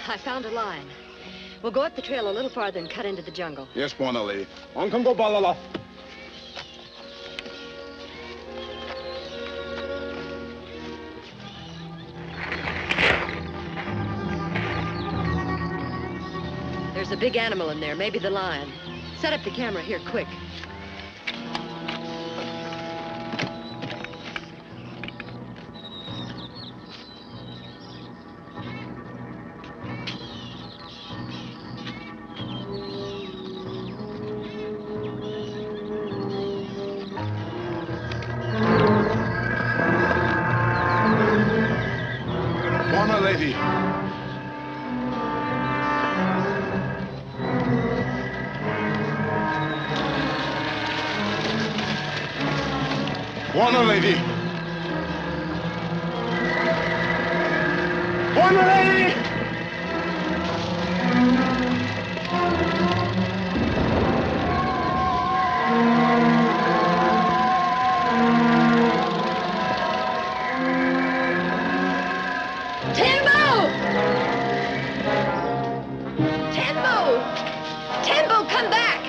I found a line. We'll go up the trail a little farther and cut into the jungle. Yes, Buona Lady. On Kongo balala. There's a big animal in there, maybe the lion. Set up the camera here, quick. Buona Lady. Buona Lady. Buona Lady. Come back!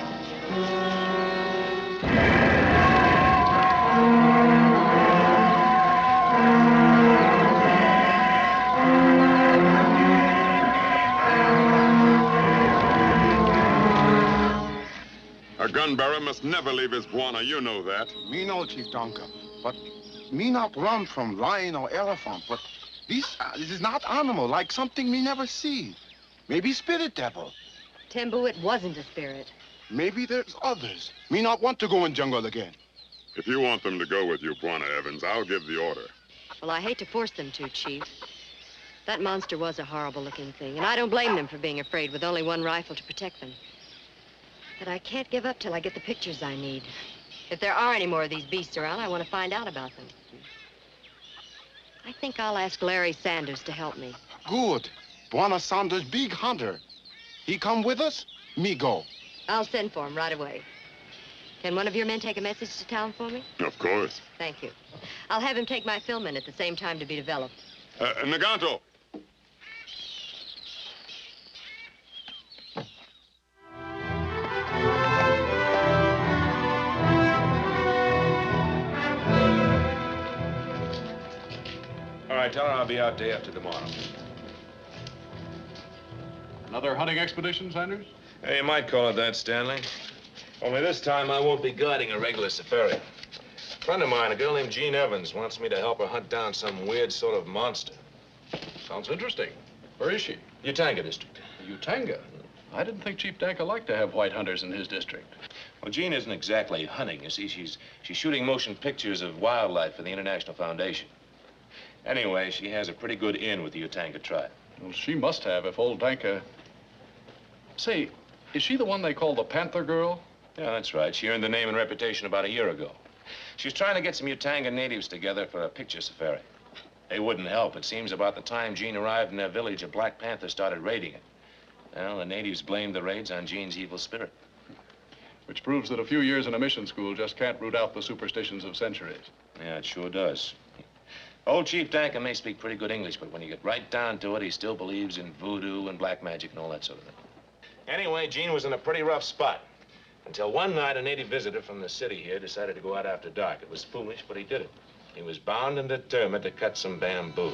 A gun bearer must never leave his Buona, you know that. Me know, Chief Donka. But me not run from lion or elephant, but this is not animal, like something me never see. Maybe spirit devil. Tembo, it wasn't a spirit. Maybe there's others. Me not want to go in jungle again. If you want them to go with you, Buona Evans, I'll give the order. Well, I hate to force them to, Chief. That monster was a horrible-looking thing, and I don't blame them for being afraid with only one rifle to protect them. But I can't give up till I get the pictures I need. If there are any more of these beasts around, I want to find out about them. I think I'll ask Larry Sanders to help me. Good. Buona Sanders, big hunter. He come with us, me go. I'll send for him right away. Can one of your men take a message to town for me? Of course. Thank you. I'll have him take my film in at the same time to be developed. Naganto. All right, tell her I'll be out day after tomorrow. Another hunting expedition, Sanders? Hey, you might call it that, Stanley. Only this time I won't be guiding a regular safari. A friend of mine, a girl named Jean Evans, wants me to help her hunt down some weird sort of monster. Sounds interesting. Where is she? Utanga district. Utanga? I didn't think Chief Danka liked to have white hunters in his district. Well, Jean isn't exactly hunting. You see, she's shooting motion pictures of wildlife for the International Foundation. Anyway, she has a pretty good in with the Utanga tribe. Well, she must have if old Danka... Say, is she the one they call the Panther girl? Yeah, that's right. She earned the name and reputation about a year ago. She was trying to get some Utanga natives together for a picture safari. They wouldn't help. It seems about the time Jean arrived in their village, a Black Panther started raiding it. Well, the natives blamed the raids on Jean's evil spirit. Which proves that a few years in a mission school just can't root out the superstitions of centuries. Yeah, it sure does. Old Chief Danka may speak pretty good English, but when you get right down to it, he still believes in voodoo and black magic and all that sort of thing. Anyway, Jean was in a pretty rough spot. Until one night, a native visitor from the city here decided to go out after dark. It was foolish, but he did it. He was bound and determined to cut some bamboo.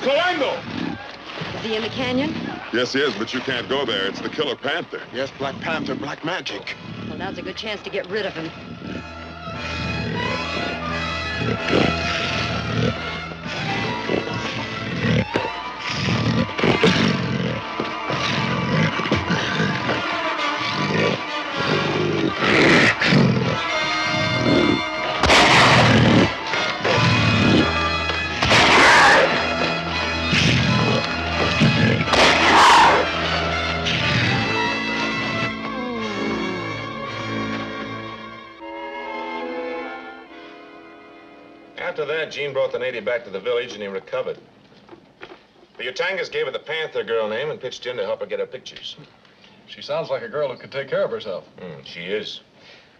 It's Kongo! Is he in the canyon? Yes, he is, but you can't go there. It's the killer Panther. Yes, Black Panther, black magic. Well, now's a good chance to get rid of him. After that, Gene brought the native back to the village and he recovered. The Utangas gave her the Panther girl name and pitched in to help her get her pictures. She sounds like a girl who could take care of herself. She is.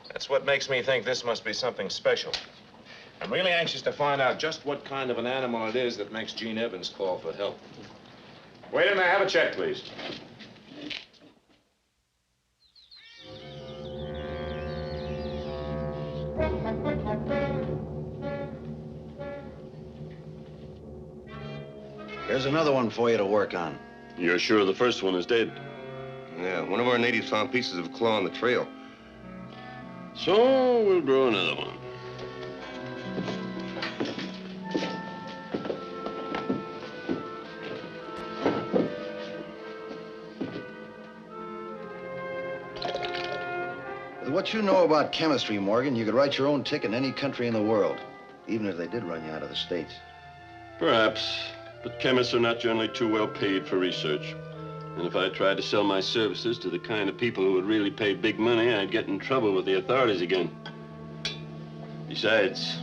That's what makes me think this must be something special. I'm really anxious to find out just what kind of an animal it is that makes Gene Evans call for help. Wait a minute, have a check, please. Here's another one for you to work on. You're sure the first one is dead? Yeah, one of our natives found pieces of claw on the trail. So we'll draw another one. With what you know about chemistry, Morgan, you could write your own ticket in any country in the world, even if they did run you out of the States. Perhaps, but chemists are not generally too well paid for research. And if I tried to sell my services to the kind of people who would really pay big money, I'd get in trouble with the authorities again. Besides,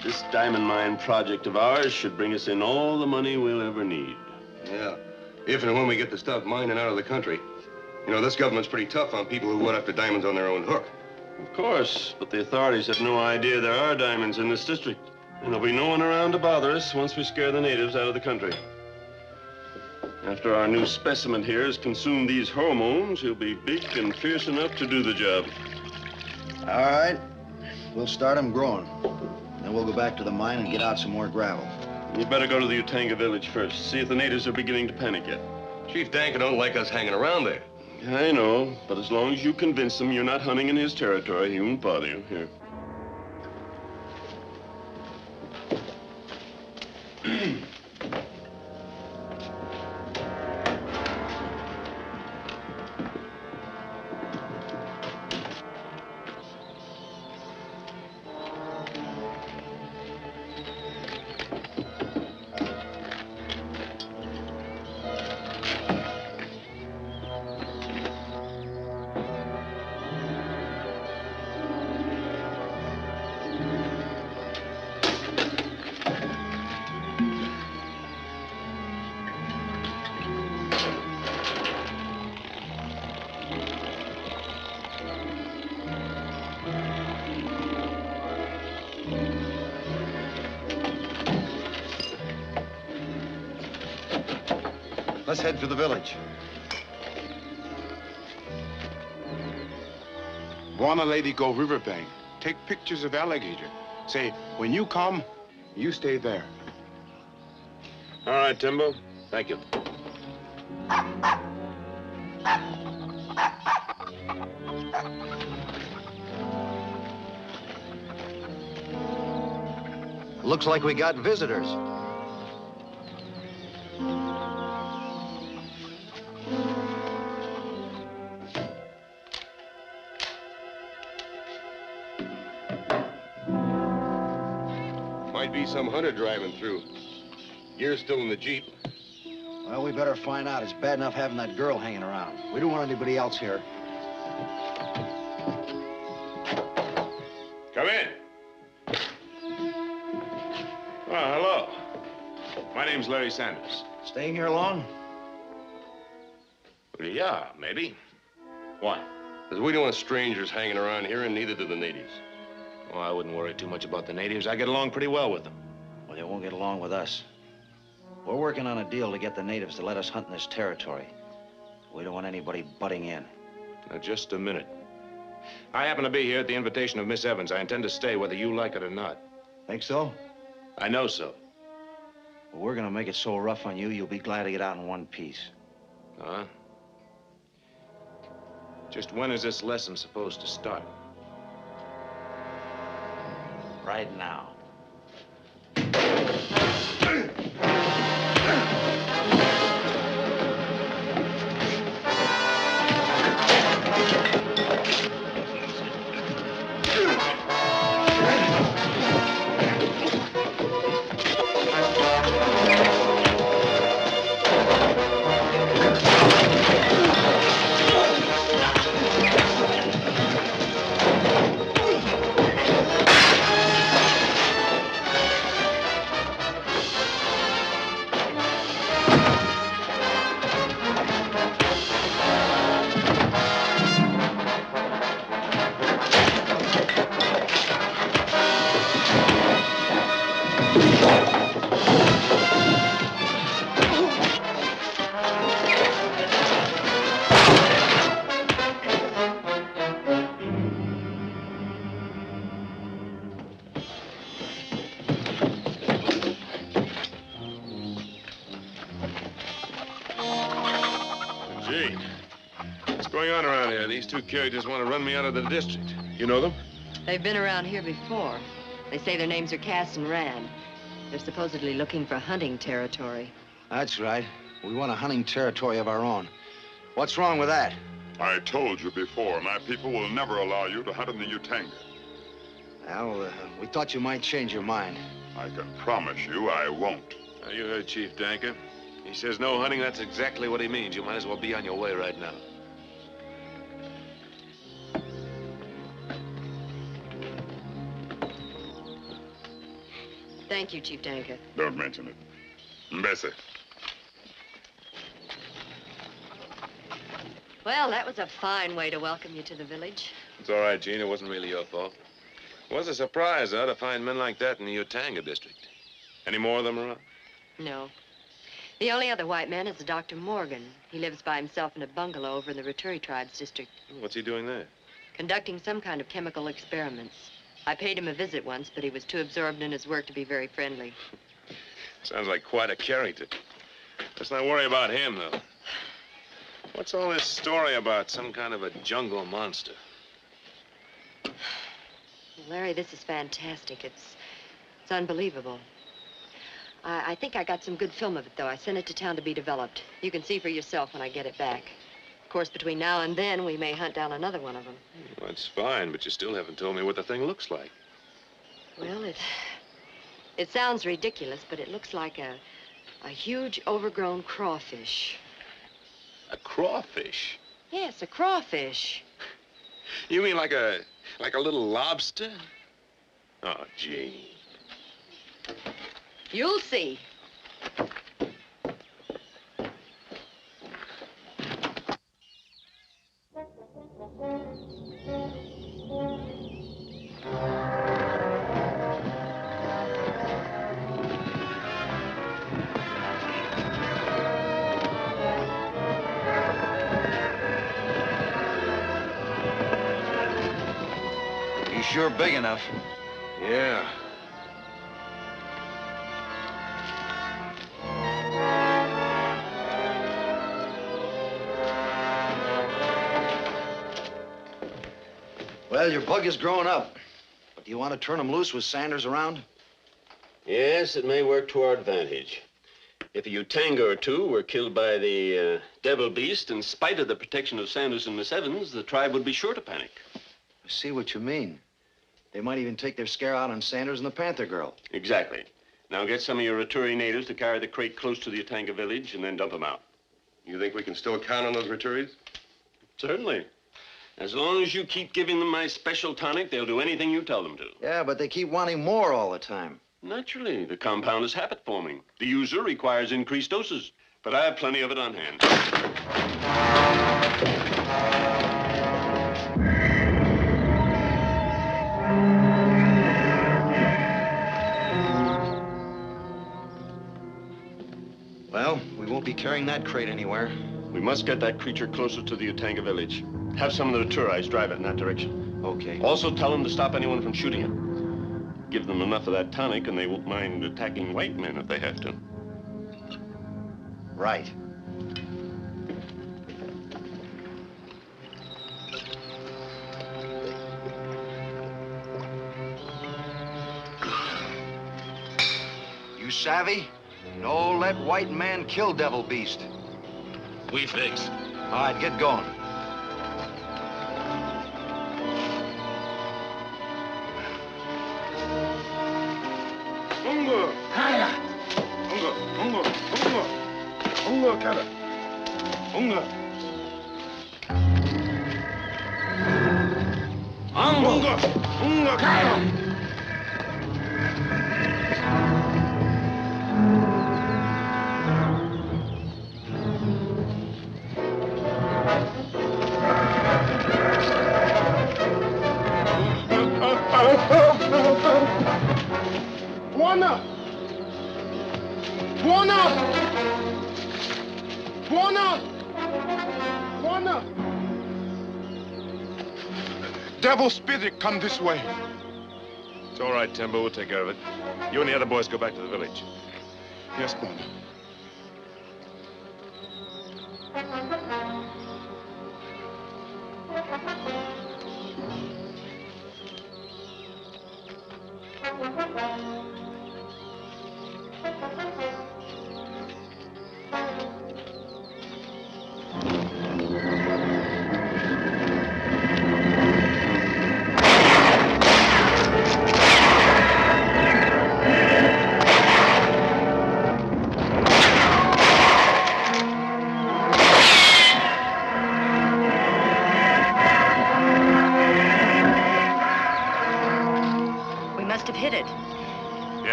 this diamond mine project of ours should bring us in all the money we'll ever need. Yeah, if and when we get the stuff mined and out of the country. You know, this government's pretty tough on people who went after diamonds on their own hook. Of course, but the authorities have no idea there are diamonds in this district. And there'll be no one around to bother us once we scare the natives out of the country. After our new specimen here has consumed these hormones, he'll be big and fierce enough to do the job. All right. We'll start them growing. Then we'll go back to the mine and get out some more gravel. You'd better go to the Utanga village first. See if the natives are beginning to panic yet. Chief Danka don't like us hanging around there. I know, but as long as you convince him you're not hunting in his territory, he won't bother you. Here. Let's head for the village. Wanna lady go riverbank. Take pictures of alligator. Say, when you come, you stay there. All right, Timbo. Thank you. Looks like we got visitors. Might be some hunter driving through. You're still in the Jeep. Well, we better find out. It's bad enough having that girl hanging around. We don't want anybody else here. Come in. Oh, hello. My name's Larry Sanders. Staying here long? Yeah, maybe. Why? Because we don't want strangers hanging around here, and neither do the natives. Well, I wouldn't worry too much about the natives. I get along pretty well with them. Well, they won't get along with us. We're working on a deal to get the natives to let us hunt in this territory. We don't want anybody butting in. Now, just a minute. I happen to be here at the invitation of Miss Evans. I intend to stay whether you like it or not. Think so? I know so. But we're gonna make it so rough on you, you'll be glad to get out in one piece. Huh? Just when is this lesson supposed to start? Right now. Gee, what's going on around here? These two characters want to run me out of the district. You know them? They've been around here before. They say their names are Cass and Rand. They're supposedly looking for hunting territory. That's right. We want a hunting territory of our own. What's wrong with that? I told you before, my people will never allow you to hunt in the Utanga. Well, we thought you might change your mind. I can promise you I won't. Now, you heard Chief Danker. He says no hunting, that's exactly what he means. You might as well be on your way right now. Thank you, Chief Danker. Don't mention it. Bessie. Well, that was a fine way to welcome you to the village. It's all right, Gene. It wasn't really your fault. It was a surprise, though, to find men like that in the Utanga district. Any more of them around? No. The only other white man is Dr. Morgan. He lives by himself in a bungalow over in the Roturi Tribes district. What's he doing there? Conducting some kind of chemical experiments. I paid him a visit once, but he was too absorbed in his work to be very friendly. Sounds like quite a character. Let's not worry about him, though. What's all this story about some kind of a jungle monster? Larry, this is fantastic. It's unbelievable. I think I got some good film of it, though. I sent it to town to be developed. You can see for yourself when I get it back. Of course, between now and then, we may hunt down another one of them. Well, that's fine, but you still haven't told me what the thing looks like. Well, it sounds ridiculous, but it looks like a huge, overgrown crawfish. A crawfish? Yes, a crawfish. You mean like a little lobster? Oh, gee. You'll see. He's sure big enough. Yeah. Well, your bug is growing up. But do you want to turn him loose with Sanders around? Yes, it may work to our advantage. If a Utanga or two were killed by the devil beast, in spite of the protection of Sanders and Miss Evans, the tribe would be sure to panic. I see what you mean. They might even take their scare out on Sanders and the Panther girl. Exactly. Now get some of your Roturi natives to carry the crate close to the Utanga village and then dump them out. You think we can still count on those Roturis? Certainly. As long as you keep giving them my special tonic, they'll do anything you tell them to. Yeah, but they keep wanting more all the time. Naturally, the compound is habit-forming. The user requires increased doses, but I have plenty of it on hand. Well, we won't be carrying that crate anywhere. We must get that creature closer to the Utanga village. Have some of the Roturi's drive it in that direction. Okay. Also tell them to stop anyone from shooting it. Give them enough of that tonic and they won't mind attacking white men if they have to. Right. You savvy? No let white man kill devil beast. We fix. All right, get going. Kongo! Kaya! Kongo! Kongo, cara! Kongo! Kongo, cara! Buona! Buona! Buona! Buona! Devil spirit, come this way. It's all right, Timber. We'll take care of it. You and the other boys go back to the village. Yes, Buona.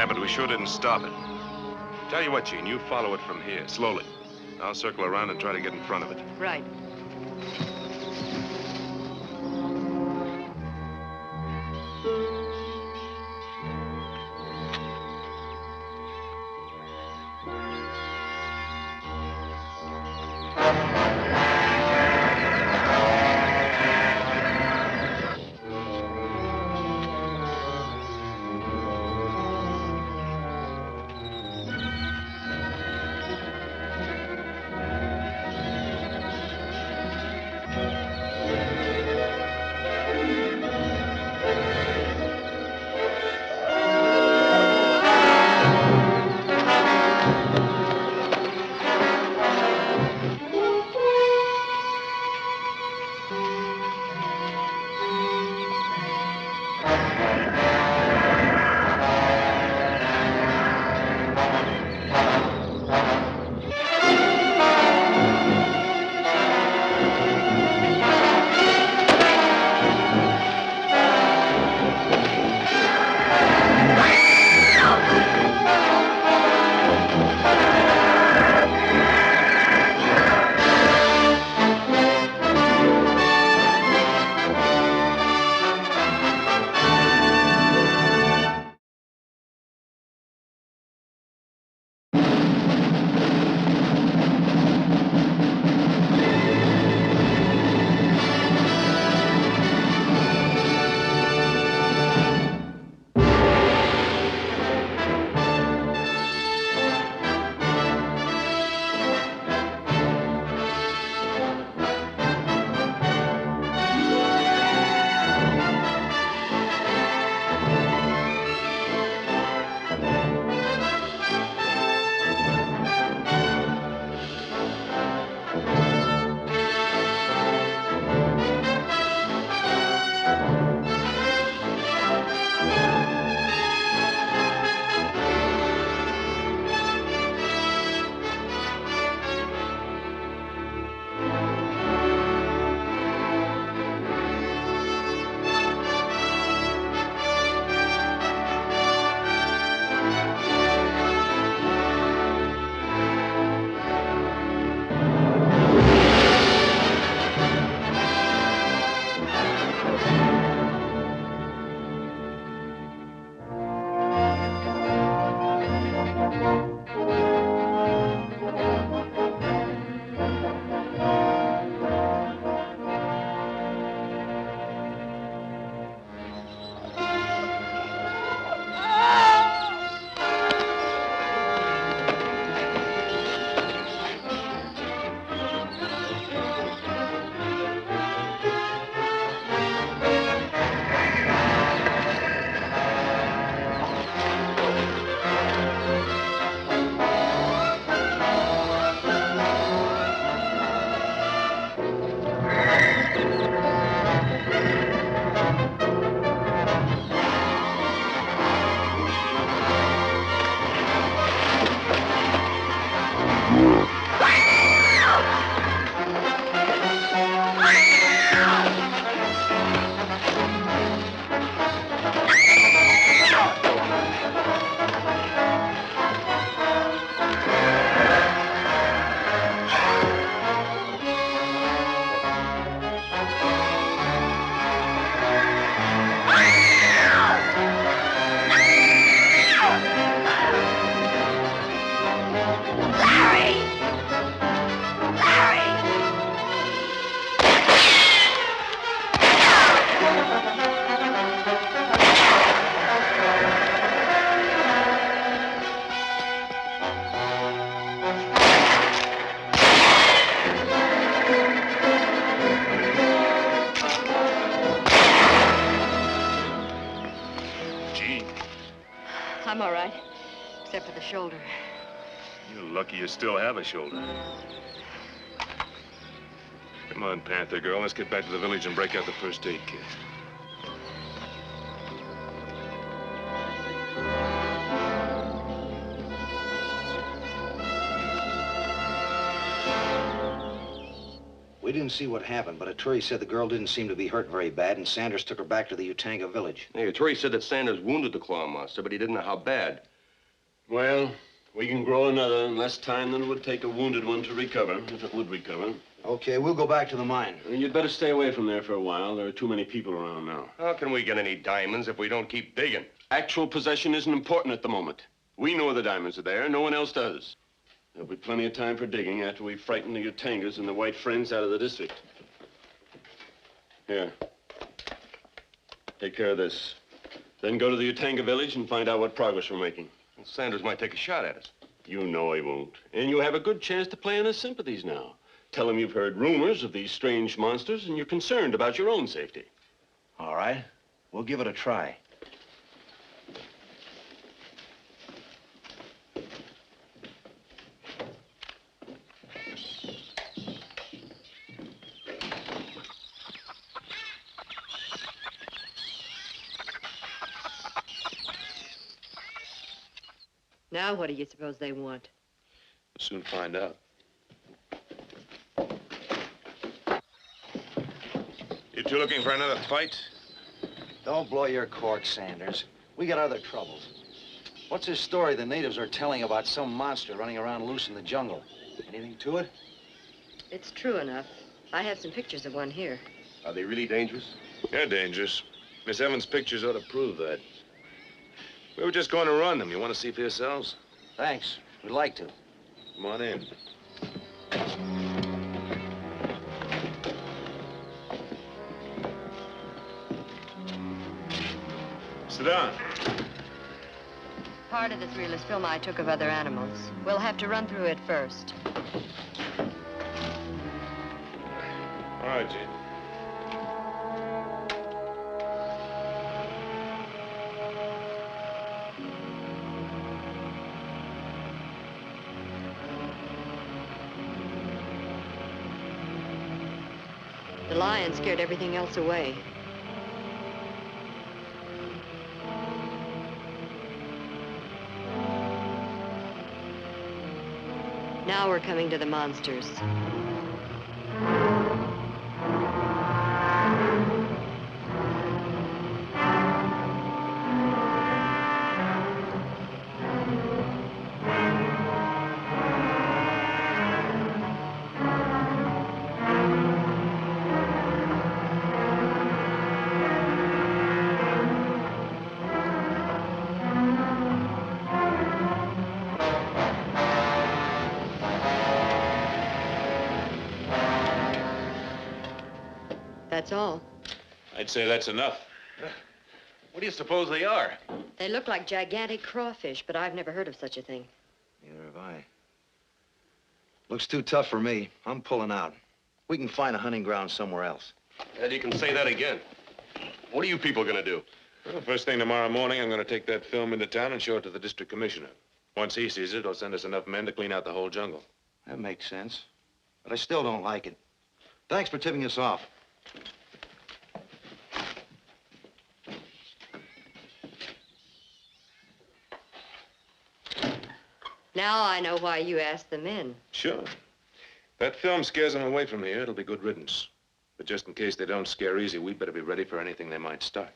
Yeah, but we sure didn't stop it. Tell you what, Gene, you follow it from here, slowly. I'll circle around and try to get in front of it. Right. I'm all right, except for the shoulder. You're lucky you still have a shoulder. Come on, Panther girl. Let's get back to the village and break out the first aid kit. We didn't see what happened, but Aturi said the girl didn't seem to be hurt very bad, and Sanders took her back to the Utanga village. Hey, Aturi said that Sanders wounded the claw monster, but he didn't know how bad. Well, we can grow another in less time than it would take a wounded one to recover, if it would recover. Okay, we'll go back to the mine. You'd better stay away from there for a while. There are too many people around now. How can we get any diamonds if we don't keep digging? Actual possession isn't important at the moment. We know the diamonds are there. No one else does. There'll be plenty of time for digging after we frighten the Utangas and the white friends out of the district. Here. Take care of this. Then go to the Utanga village and find out what progress we're making. Well, Sanders might take a shot at us. You know he won't. And you have a good chance to play in his sympathies now. Tell him you've heard rumors of these strange monsters and you're concerned about your own safety. All right. We'll give it a try. Now what do you suppose they want? We'll soon find out. You two looking for another fight? Don't blow your cork, Sanders. We got other troubles. What's this story the natives are telling about some monster running around loose in the jungle? Anything to it? It's true enough. I have some pictures of one here. Are they really dangerous? Yeah, dangerous. Miss Evans' pictures ought to prove that. We were just going to run them. You want to see for yourselves? Thanks. We'd like to. Come on in. Sit down. Part of this reel is film I took of other animals. We'll have to run through it first. All right, Gene. The lion scared everything else away. Now we're coming to the monsters. That's all. I'd say that's enough. What do you suppose they are? They look like gigantic crawfish, but I've never heard of such a thing. Neither have I. Looks too tough for me. I'm pulling out. We can find a hunting ground somewhere else. And you can say that again. What are you people gonna do? Well, first thing tomorrow morning, I'm going to take that film into town and show it to the district commissioner. Once he sees it, he'll send us enough men to clean out the whole jungle. That makes sense. But I still don't like it. Thanks for tipping us off. Now I know why you asked them in. Sure. That film scares them away from here. It'll be good riddance. But just in case they don't scare easy, we'd better be ready for anything they might start.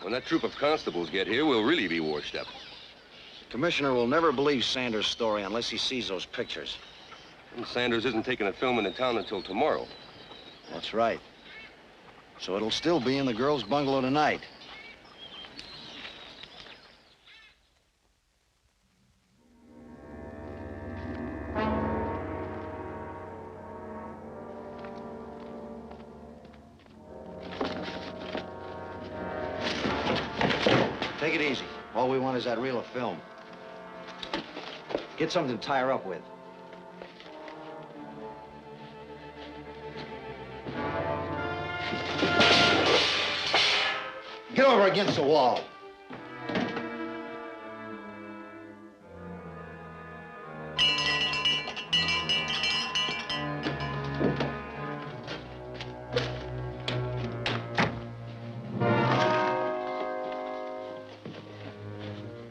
When that troop of constables get here, we'll really be washed up. The commissioner will never believe Sanders' story unless he sees those pictures. And Sanders isn't taking a film into town until tomorrow. That's right. So it'll still be in the girls' bungalow tonight. Take it easy. All we want is that reel of film. Get something to tie her up with. Get over against the wall.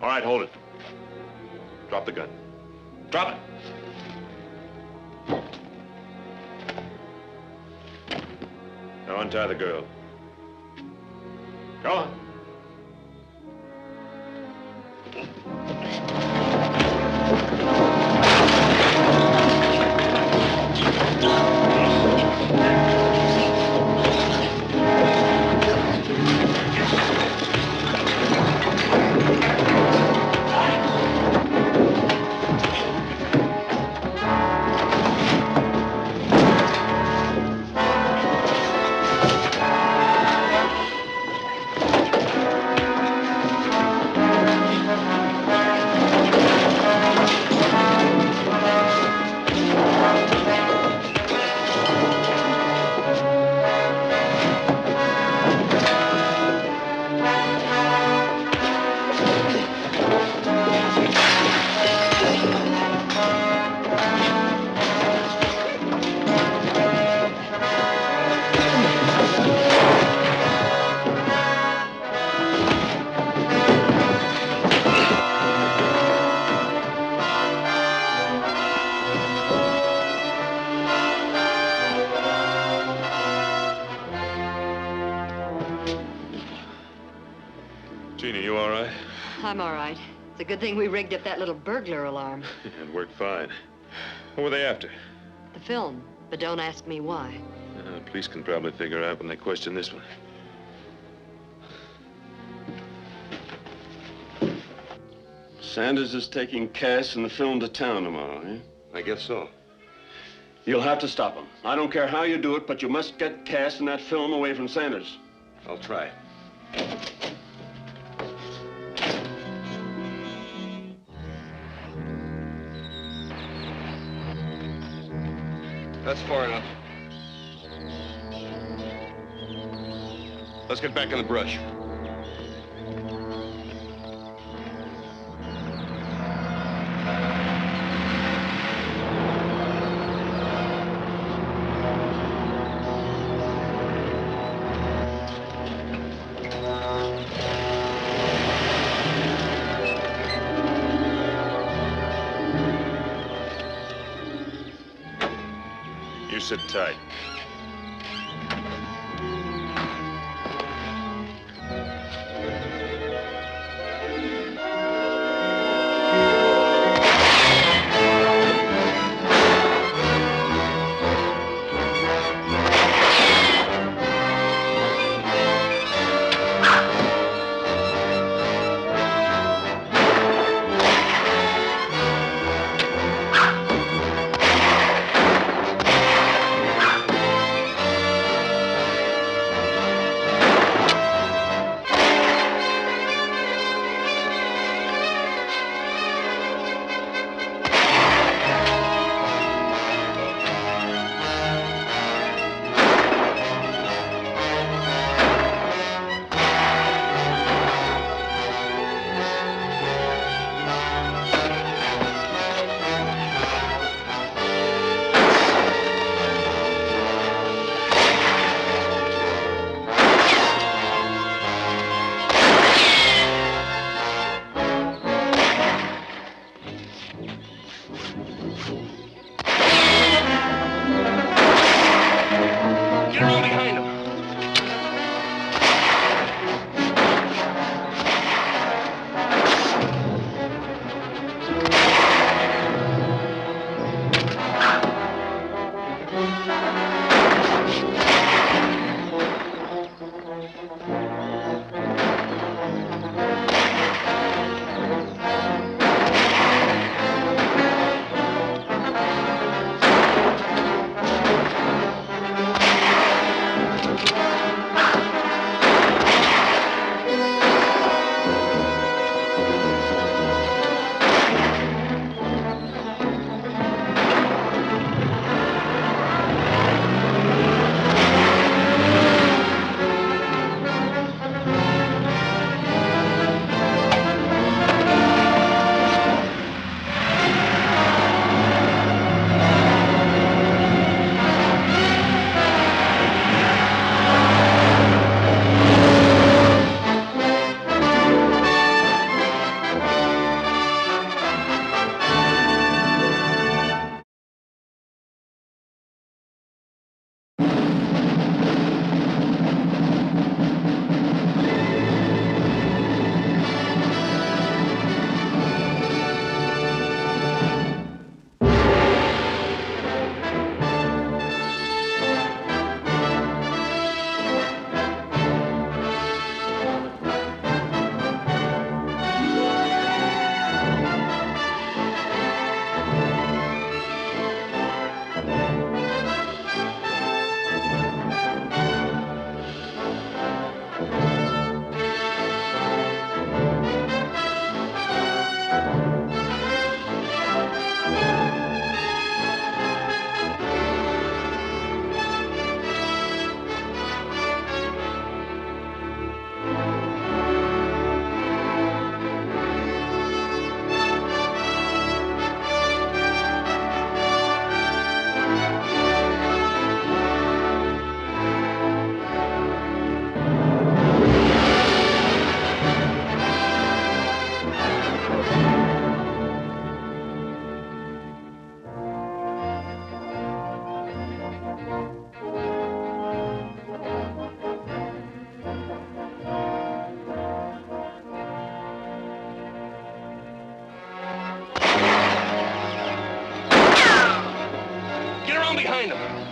All right, hold it. Drop the gun. Drop it. Now untie the girl. Go on. Jeannie, you all right? I'm all right. It's a good thing we rigged up that little burglar alarm. It worked fine. What were they after? The film, but don't ask me why. Police can probably figure out when they question this one. Sanders is taking Cass and the film to town tomorrow, eh? I guess so. You'll have to stop him. I don't care how you do it, but you must get Cass and that film away from Sanders. I'll try. That's far enough. Let's get back in the brush. You sit tight. behind him.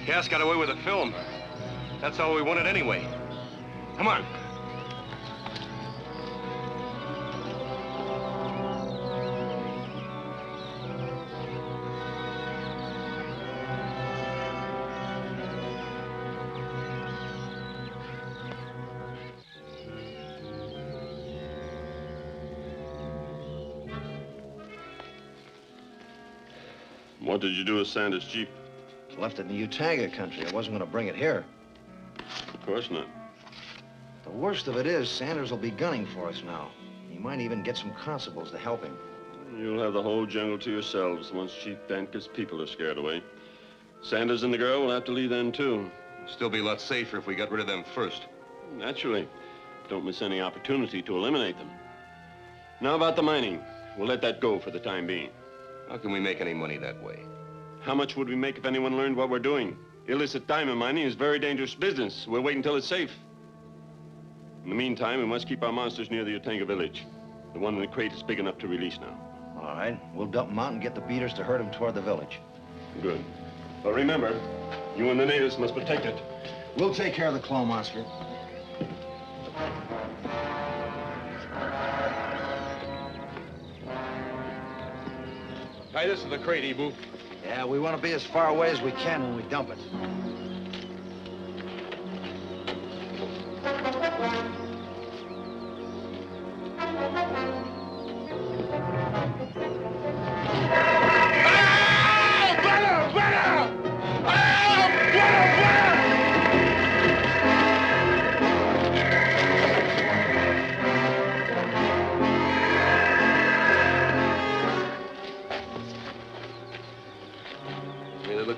Cass got away with the film. That's all we wanted anyway. Come on. What did you do with Sanders' Jeep? Left it in the Utanga country. I wasn't going to bring it here. Of course not. The worst of it is, Sanders will be gunning for us now. He might even get some constables to help him. You'll have the whole jungle to yourselves once Chief Danker's people are scared away. Sanders and the girl will have to leave then, too. Still be a lot safer if we got rid of them first. Naturally. Don't miss any opportunity to eliminate them. Now about the mining. We'll let that go for the time being. How can we make any money that way? How much would we make if anyone learned what we're doing? Illicit diamond mining is very dangerous business. We'll wait until it's safe. In the meantime, we must keep our monsters near the Utanga village. The one in the crate is big enough to release now. All right, we'll dump them out and get the beaters to herd them toward the village. Good. But remember, you and the natives must protect it. We'll take care of the claw monster. Tie this to the crate, Ibu. Yeah, we want to be as far away as we can when we dump it.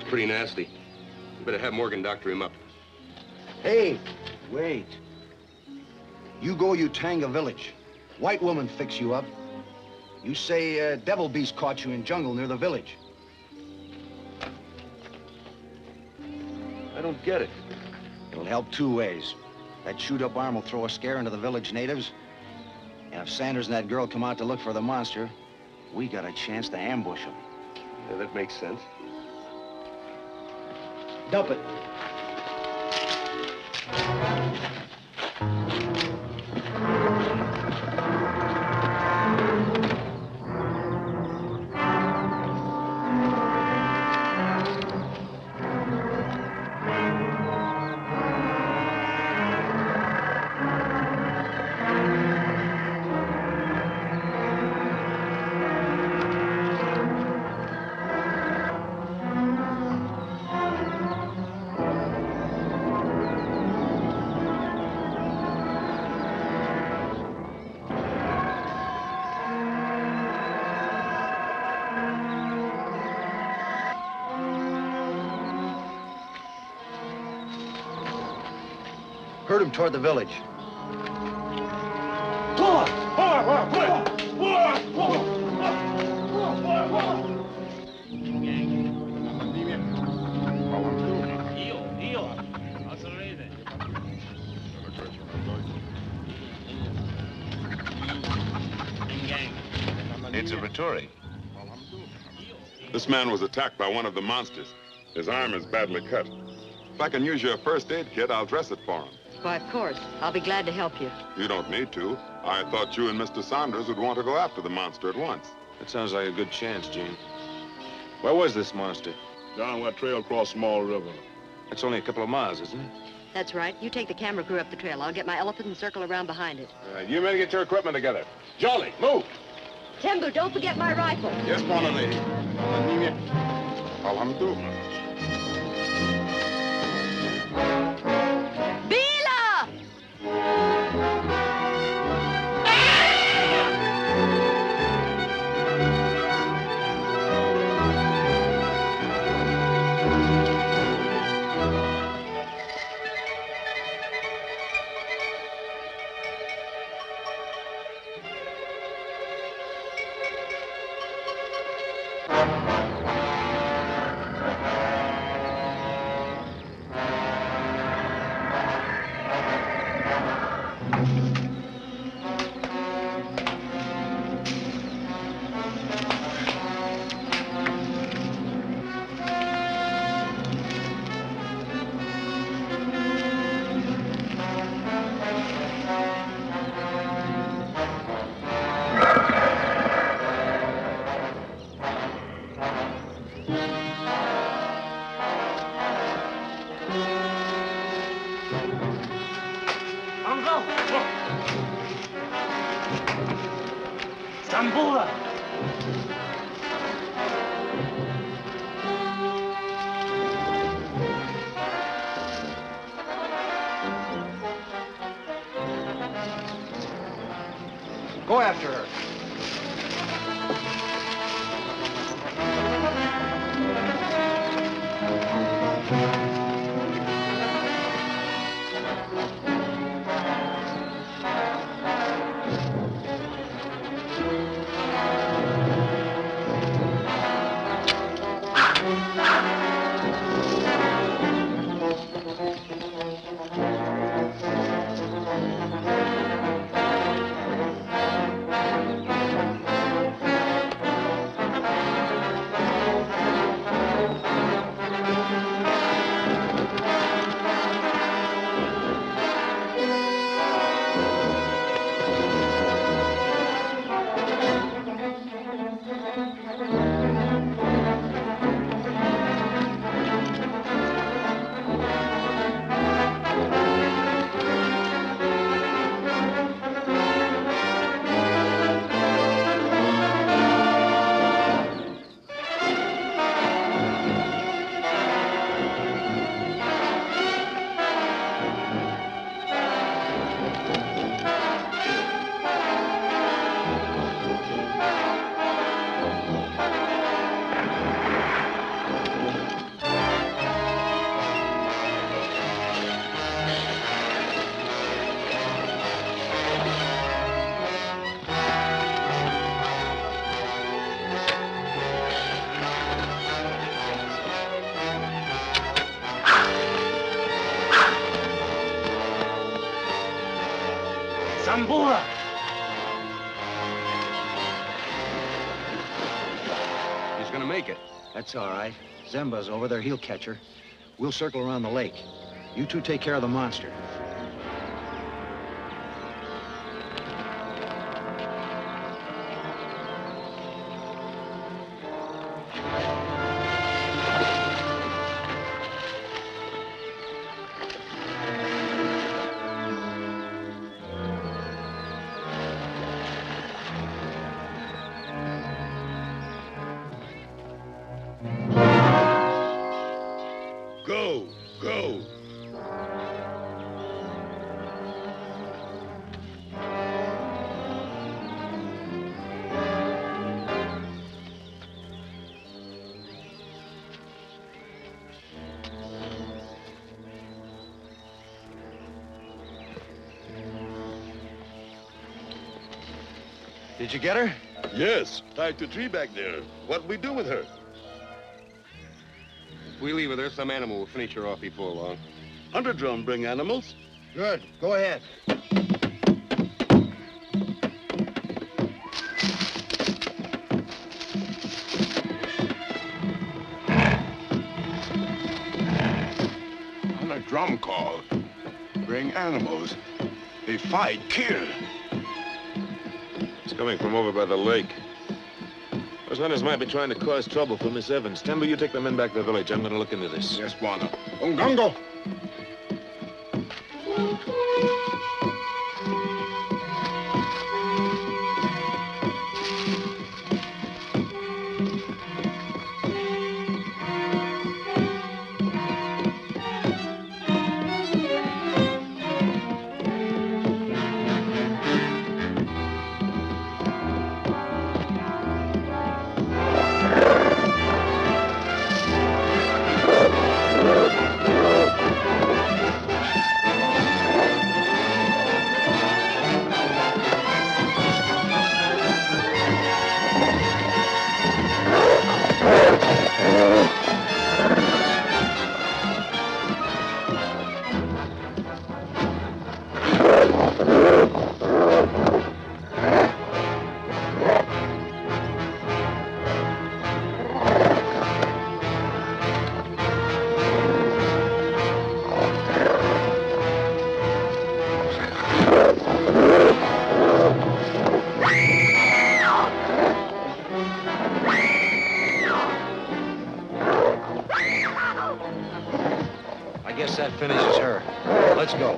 Pretty nasty. You better have Morgan doctor him up. Hey, wait. You go Utanga village. White woman fix you up. You say devil beast caught you in jungle near the village. I don't get it. It'll help two ways. That chewed-up arm will throw a scare into the village natives. And if Sanders and that girl come out to look for the monster, we got a chance to ambush them. Yeah, that makes sense. Dump it. Herd him toward the village. It's a Vittori. This man was attacked by one of the monsters. His arm is badly cut. If I can use your first aid kit, I'll dress it for him. Why, of course. I'll be glad to help you. You don't need to. I thought you and Mr. Saunders would want to go after the monster at once. That sounds like a good chance, Gene. Where was this monster? Down that trail across Small River. That's only a couple of miles, isn't it? That's right. You take the camera crew up the trail. I'll get my elephant and circle around behind it. All right, you men get your equipment together. Jolly, move! Tembu, don't forget my rifle. Yes, Mona lady. Alhamdulillah. Bila! Go after her. Zambula! He's gonna make it. That's all right. Zemba's over there. He'll catch her. We'll circle around the lake. You two take care of the monster. Go, go. Did you get her? Yes, tied to a tree back there. What'll we do with her? If we leave her there, some animal will finish her off before long. Hunter drum bring animals. Good. Go ahead. On a drum call. Bring animals. They fight, kill. It's coming from over by the lake. Those hunters might be trying to cause trouble for Miss Evans. Tembu, you take the men back to the village. I'm going to look into this. Yes, Bwana. Kongo. That finishes her. Let's go.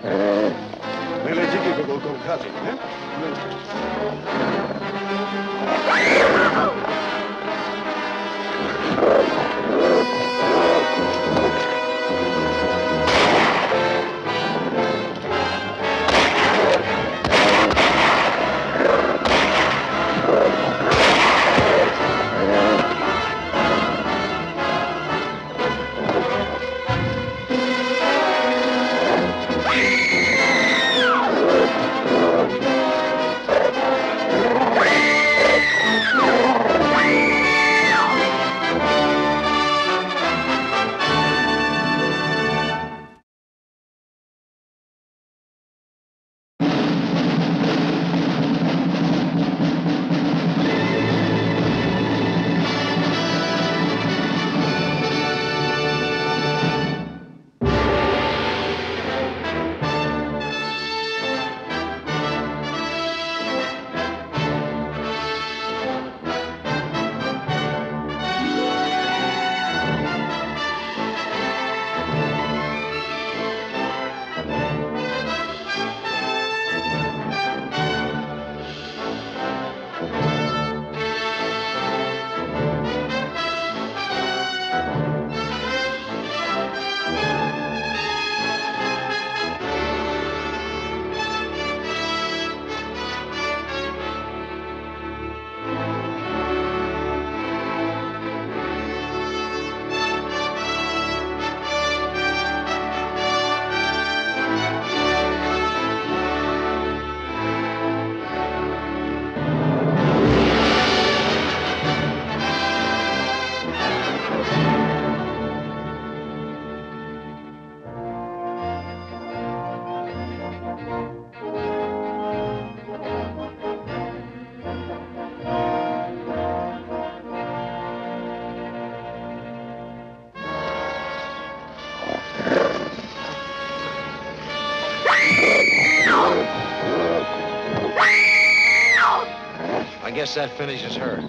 I guess that finishes her.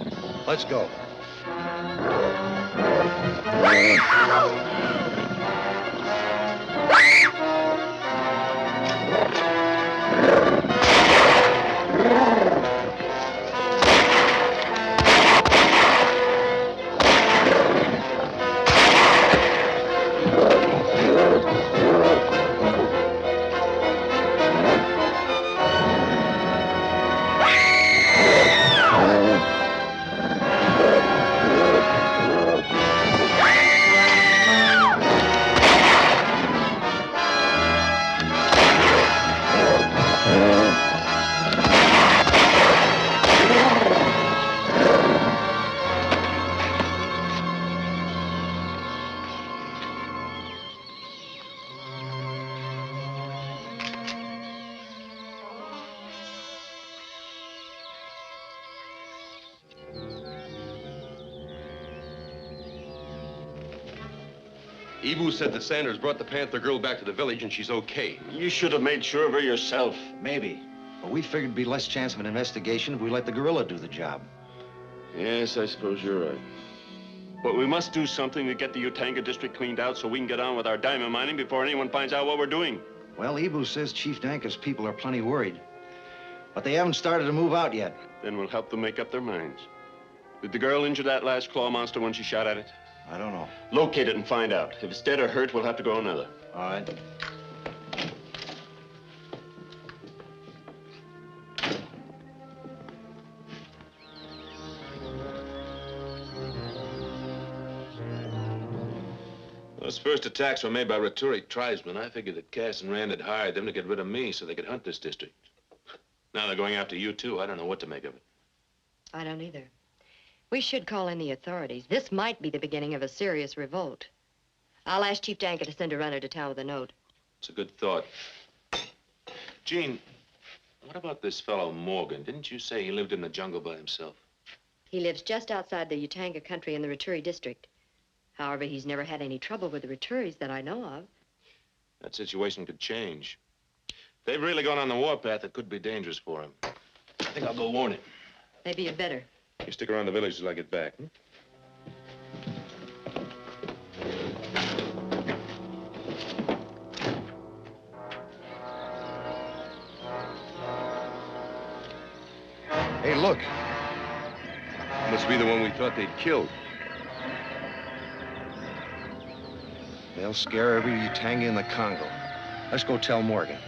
Let's go. Ibu said that Sanders brought the Panther girl back to the village and she's okay. You should have made sure of her yourself. Maybe. But we figured it'd be less chance of an investigation if we let the gorilla do the job. Yes, I suppose you're right. But we must do something to get the Utanga district cleaned out so we can get on with our diamond mining before anyone finds out what we're doing. Well, Ibu says Chief Danka's people are plenty worried. But they haven't started to move out yet. Then we'll help them make up their minds. Did the girl injure that last claw monster when she shot at it? I don't know. Locate it and find out. If it's dead or hurt, we'll have to go another. All right. Those first attacks were made by Raturi tribesmen. I figured that Cass and Rand had hired them to get rid of me so they could hunt this district. Now they're going after you, too. I don't know what to make of it. I don't either. We should call in the authorities. This might be the beginning of a serious revolt. I'll ask Chief Danka to send a runner to town with a note. It's a good thought. Jean, what about this fellow Morgan? Didn't you say he lived in the jungle by himself? He lives just outside the Utanga country in the Raturi district. However, he's never had any trouble with the Raturis that I know of. That situation could change. If they've really gone on the warpath, it could be dangerous for him. I think I'll go warn him. Maybe you'd better. You stick around the village till I get back. Hey, look. Must be the one we thought they'd killed. They'll scare every Utanga in the Kongo. Let's go tell Morgan.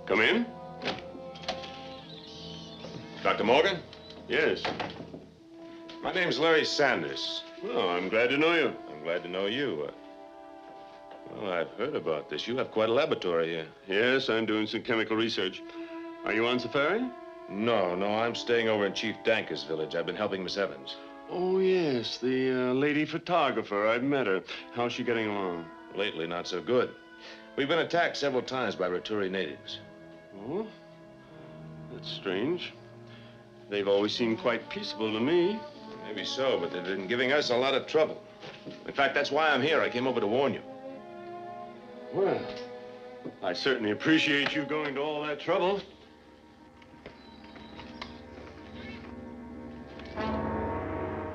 Come in. Dr. Morgan? Yes. My name's Larry Sanders. Well, I'm glad to know you. I'm glad to know you. Well, I've heard about this. You have quite a laboratory here. Yes, I'm doing some chemical research. Are you on safari? No, I'm staying over in Chief Danka's village. I've been helping Miss Evans. Oh, yes, the lady photographer. I've met her. How's she getting along? Lately, not so good. We've been attacked several times by Raturi natives. Oh, that's strange. They've always seemed quite peaceable to me. Maybe so, but they've been giving us a lot of trouble. In fact, that's why I'm here. I came over to warn you. Well, I certainly appreciate you going to all that trouble. All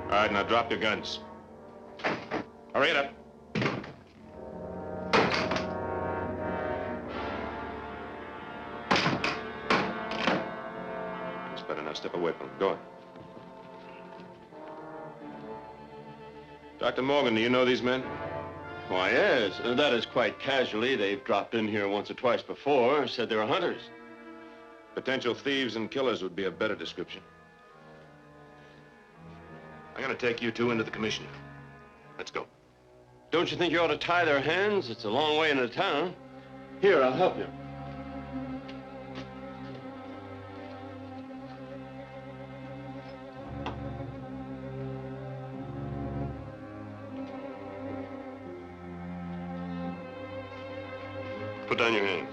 right, now drop your guns. Hurry it up. That's better now. Step away from him. Go on. Dr. Morgan, do you know these men? Why, yes. That is quite casually. They've dropped in here once or twice before, said they were hunters. Potential thieves and killers would be a better description. I'm gonna take you two into the commissioner. Let's go. Don't you think you ought to tie their hands? It's a long way into town. Here, I'll help you. Put down your hands.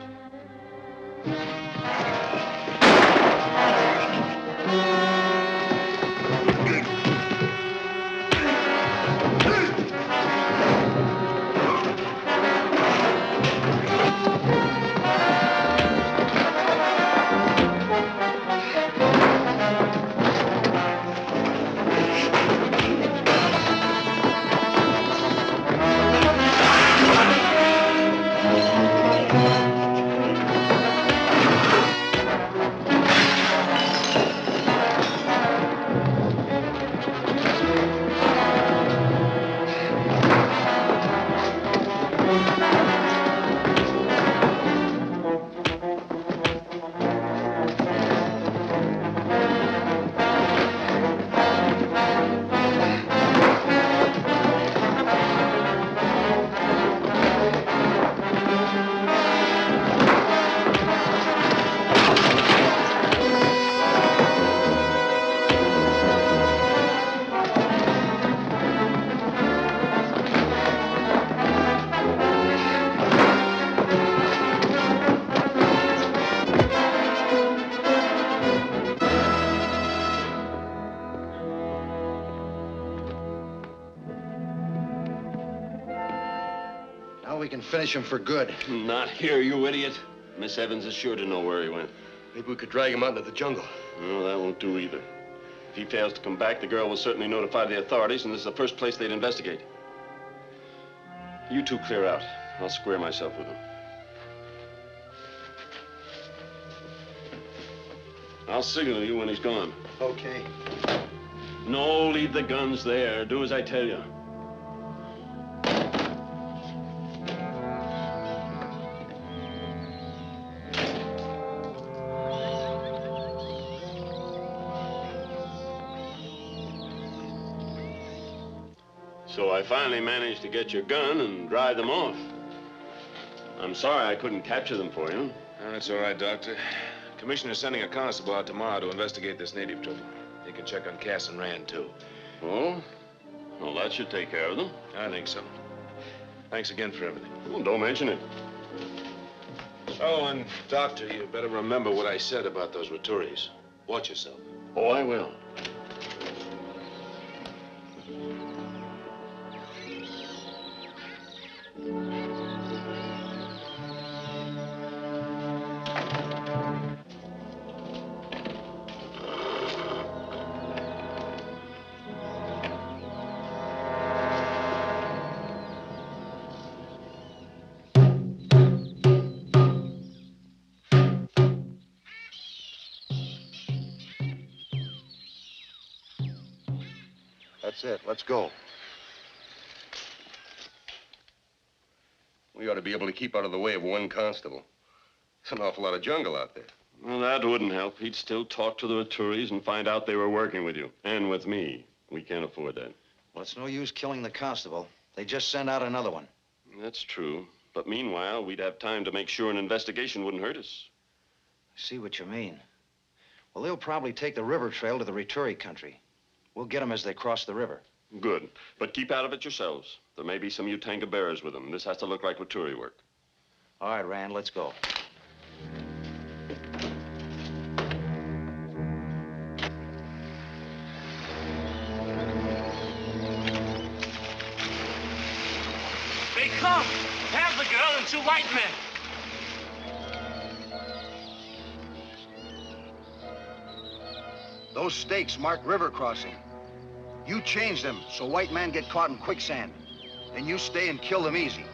can finish him for good. Not here, you idiot. Miss Evans is sure to know where he went. Maybe we could drag him out into the jungle. No, that won't do either. If he fails to come back, the girl will certainly notify the authorities, and this is the first place they'd investigate. You two clear out. I'll square myself with him. I'll signal you when he's gone. Okay. No, leave the guns there. Do as I tell you. So I finally managed to get your gun and drive them off. I'm sorry I couldn't capture them for you. Oh, that's all right, Doctor. Commissioner's sending a constable out tomorrow to investigate this native trouble. He can check on Cass and Rand, too. Oh? Well, that should take care of them. I think so. Thanks again for everything. Well, don't mention it. Oh, and Doctor, you better remember what I said about those Raturis. Watch yourself. Oh, I will. That's it. Let's go. We ought to be able to keep out of the way of one constable. There's an awful lot of jungle out there. Well, that wouldn't help. He'd still talk to the Raturis and find out they were working with you. And with me. We can't afford that. Well, it's no use killing the constable. They just send out another one. That's true. But meanwhile, we'd have time to make sure an investigation wouldn't hurt us. I see what you mean. Well, they'll probably take the river trail to the Rituri country. We'll get them as they cross the river. Good. But keep out of it yourselves. There may be some Utanga bearers with them. This has to look like Rituri work. All right, Rand, let's go. They come! Panther girl and 2 white men! Those stakes mark river crossing. You change them so white men get caught in quicksand. Then you stay and kill them easy.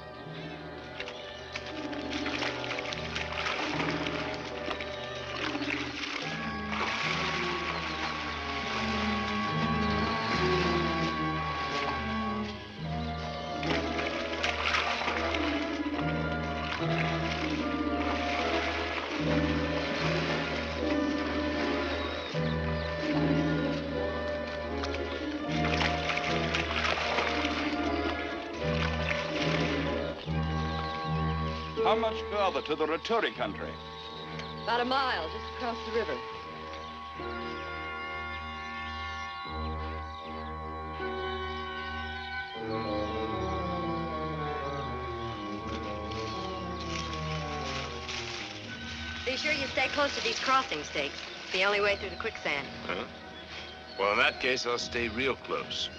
How much further to the Rituri country? About a mile, just across the river. Be sure you stay close to these crossing stakes. It's the only way through the quicksand. Huh? Well, in that case, I'll stay real close.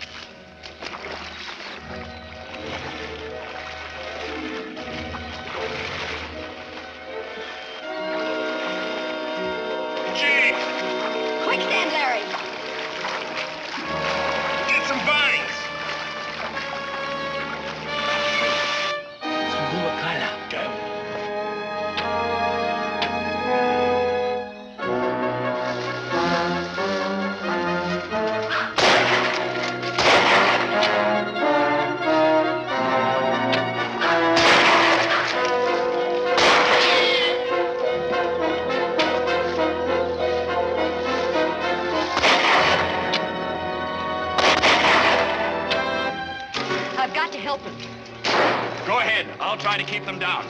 Quicksand, Larry! Get some vines! Go ahead. I'll try to keep them down.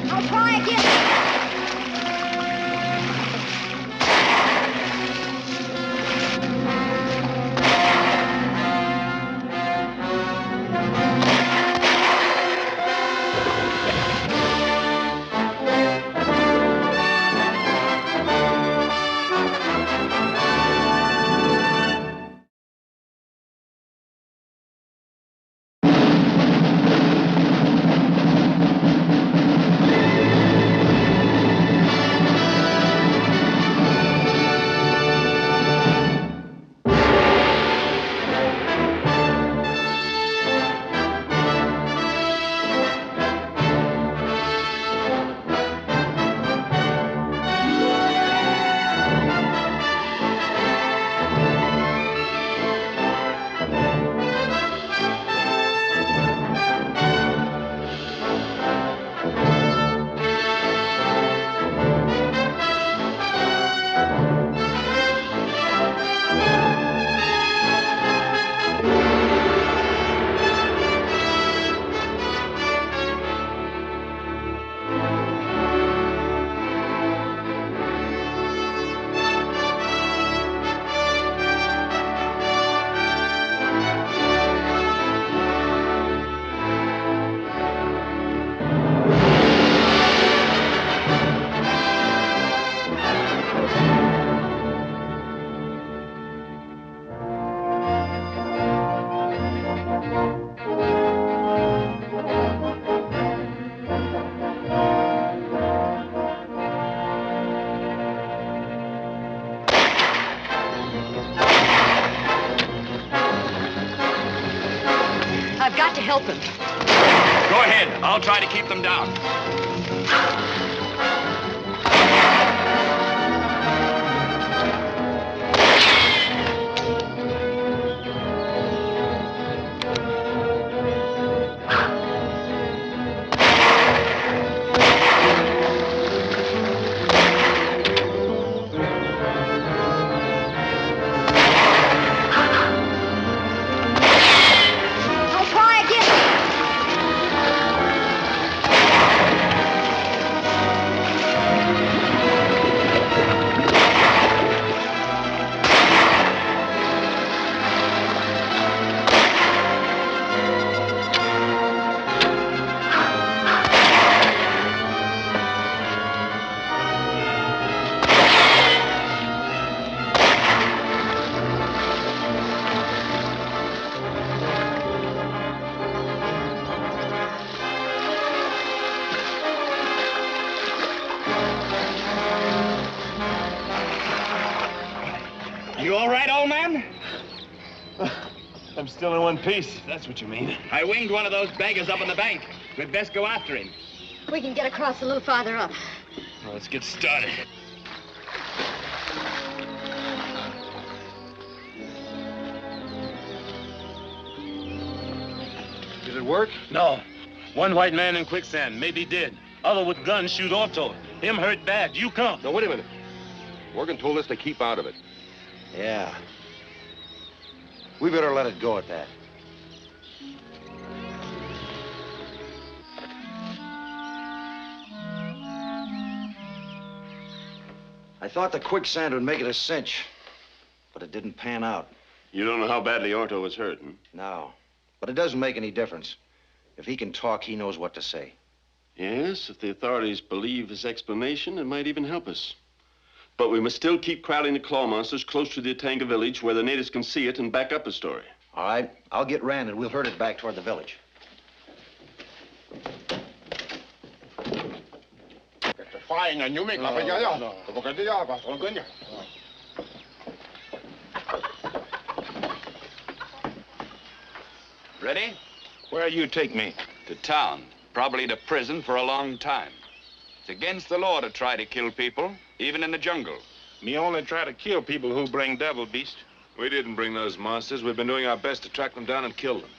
I'll I've got to help him. Go ahead. I'll try to keep them down. You all right, old man? I'm still in one piece, if that's what you mean. I winged one of those beggars up on the bank. We'd best go after him. We can get across a little farther up. Well, let's get started. Did it work? No. One white man in quicksand, maybe dead. Other with guns shoot auto. Him hurt bad. You come. No, wait a minute. Morgan told us to keep out of it. Yeah. We better let it go at that. I thought the quicksand would make it a cinch, but it didn't pan out. You don't know how badly Orto was hurt, huh? No, but it doesn't make any difference. If he can talk, he knows what to say. Yes, if the authorities believe his explanation, it might even help us. But we must still keep crowding the claw monsters close to the Atanga village where the natives can see it and back up his story. All right, I'll get Rand and we'll herd it back toward the village. Ready? Where you take me? To town. Probably to prison for a long time. It's against the law to try to kill people, even in the jungle. Me only try to kill people who bring devil beast. We didn't bring those monsters. We've been doing our best to track them down and kill them.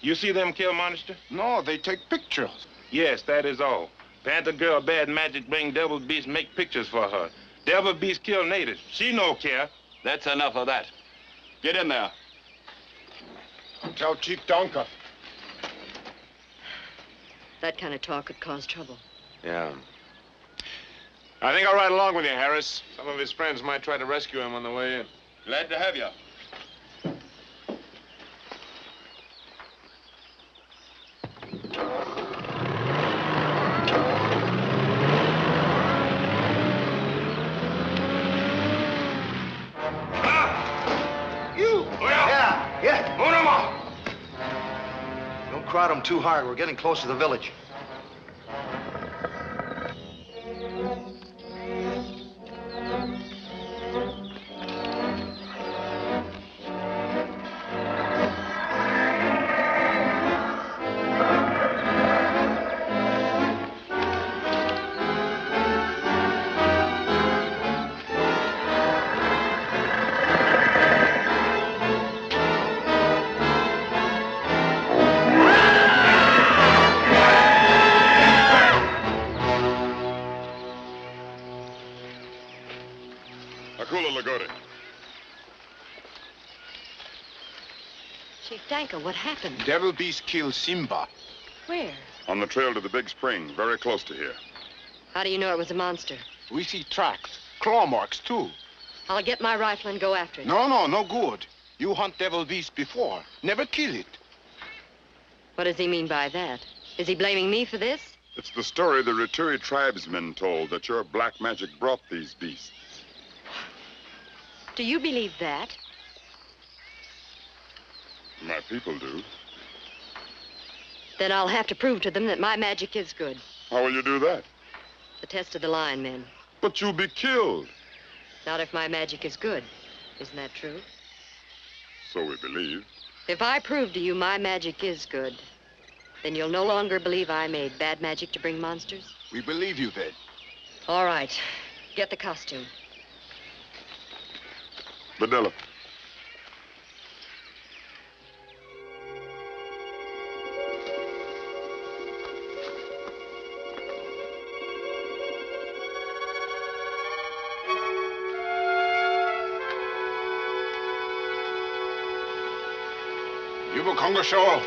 You see them kill monster? No, they take pictures. Yes, that is all. Panther girl bad magic bring devil beast make pictures for her. Devil beast kill natives. She no care. That's enough of that. Get in there. Tell Chief Donka. That kind of talk could cause trouble. Yeah. I think I'll ride along with you, Harris. Some of his friends might try to rescue him on the way in. Glad to have you. Don't crowd them too hard. We're getting close to the village. Chief Danka, what happened? Devil Beast killed Simba. Where? On the trail to the big spring, very close to here. How do you know it was a monster? We see tracks, claw marks, too. I'll get my rifle and go after it. No good. You hunt Devil Beast before. Never kill it. What does he mean by that? Is he blaming me for this? It's the story the Ruturi tribesmen told, that your black magic brought these beasts. Do you believe that? My people do. Then I'll have to prove to them that my magic is good. How will you do that? The test of the lion men. But you'll be killed. Not if my magic is good. Isn't that true? So we believe. If I prove to you my magic is good, then you'll no longer believe I made bad magic to bring monsters? We believe you then. All right. Get the costume. Badilla. Yuba Kongo show.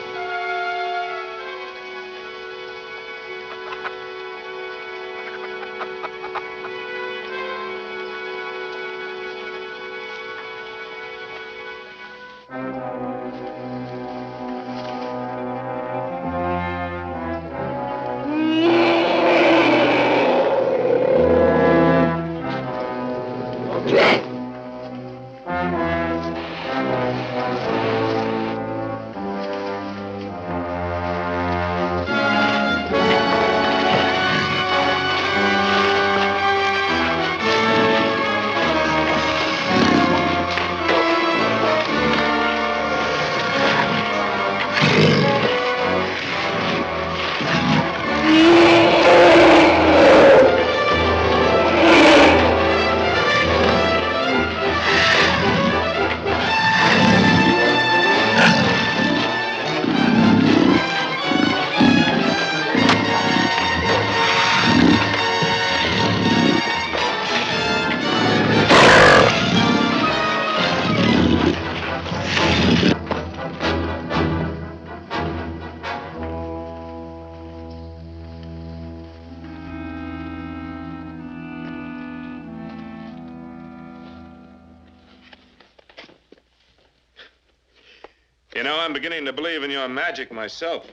You know, I'm beginning to believe in your magic myself.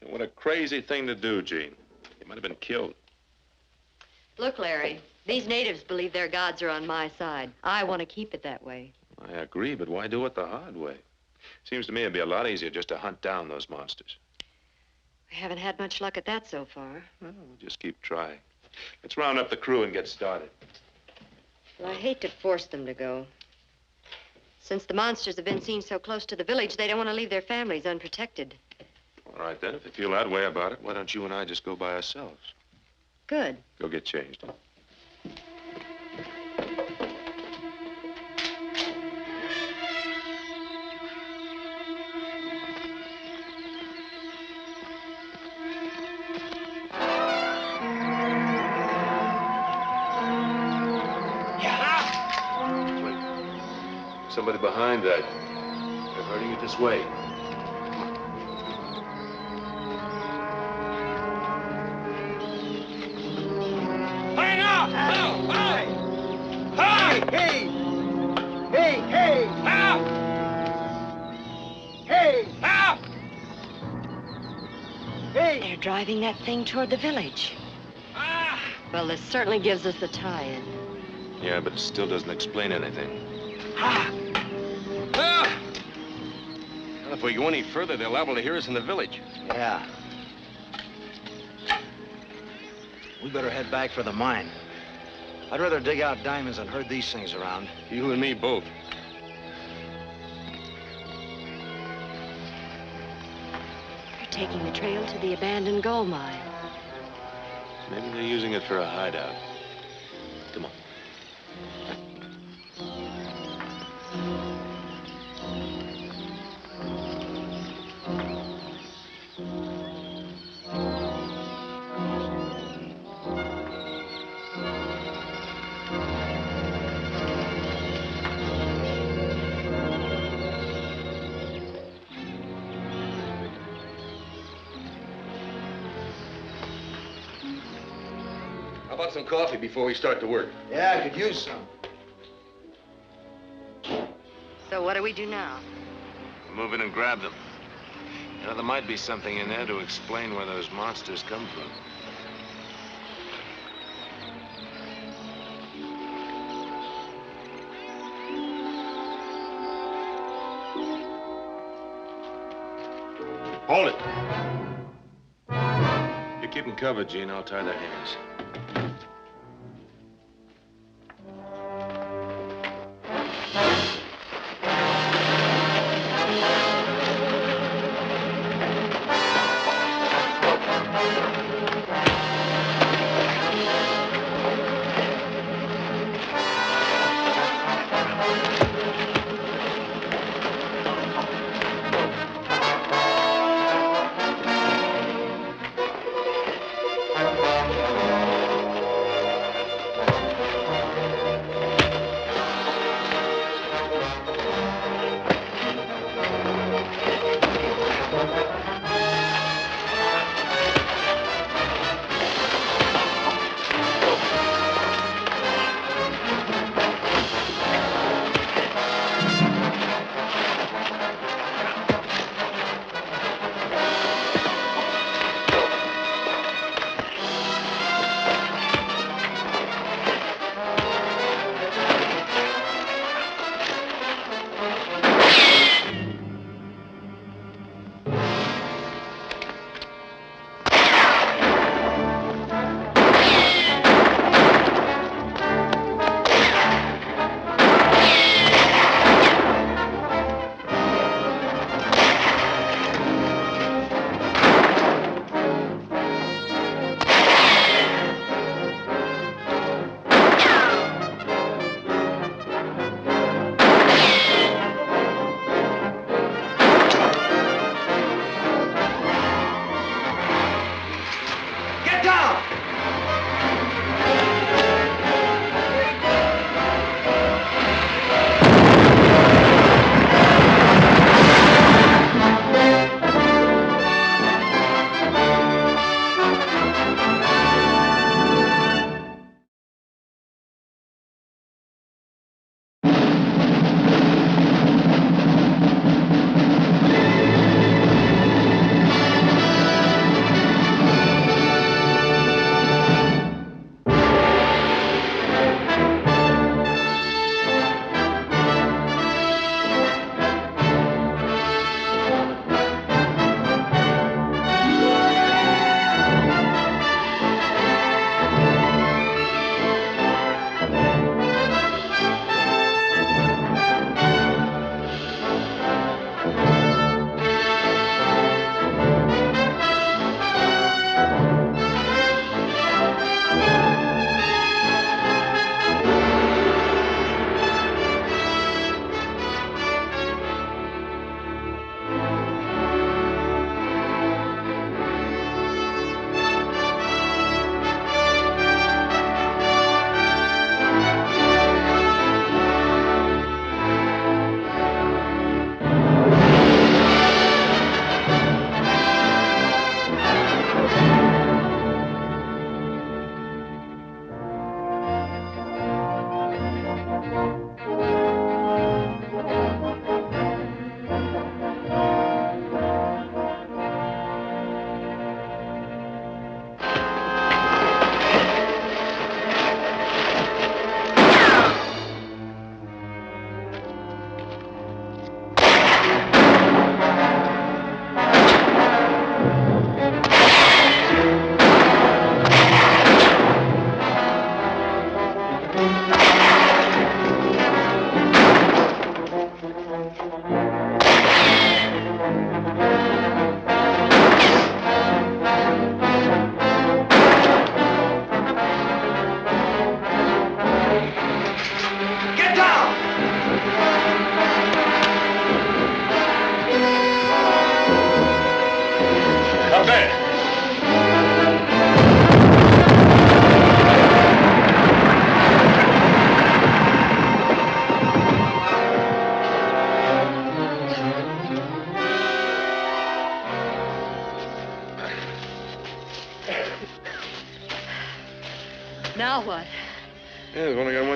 What a crazy thing to do, Gene. You might have been killed. Look, Larry, these natives believe their gods are on my side. I want to keep it that way. I agree, but why do it the hard way? Seems to me it'd be a lot easier just to hunt down those monsters. We haven't had much luck at that so far. Well, we'll just keep trying. Let's round up the crew and get started. Well, I hate to force them to go. Since the monsters have been seen so close to the village, they don't want to leave their families unprotected. All right, then, if you feel that way about it, why don't you and I just go by ourselves? Good. Go get changed. Somebody behind that. They're hurting you this way. Hey, now! Help! Help! Hey! Hey! Hey! Help! Hey! Help! Hey! They're driving that thing toward the village. Ah! Well, this certainly gives us the tie-in. Yeah, but it still doesn't explain anything. Ah! Well, if we go any further, they're liable to hear us in the village. Yeah. We better head back for the mine. I'd rather dig out diamonds than herd these things around. You and me both. They're taking the trail to the abandoned gold mine. Maybe they're using it for a hideout. Come on. How about some coffee before we start to work? Yeah, I could use some. So what do we do now? Move in and grab them. You know, there might be something in there to explain where those monsters come from. Hold it. You keep them covered, Gene. I'll tie their hands.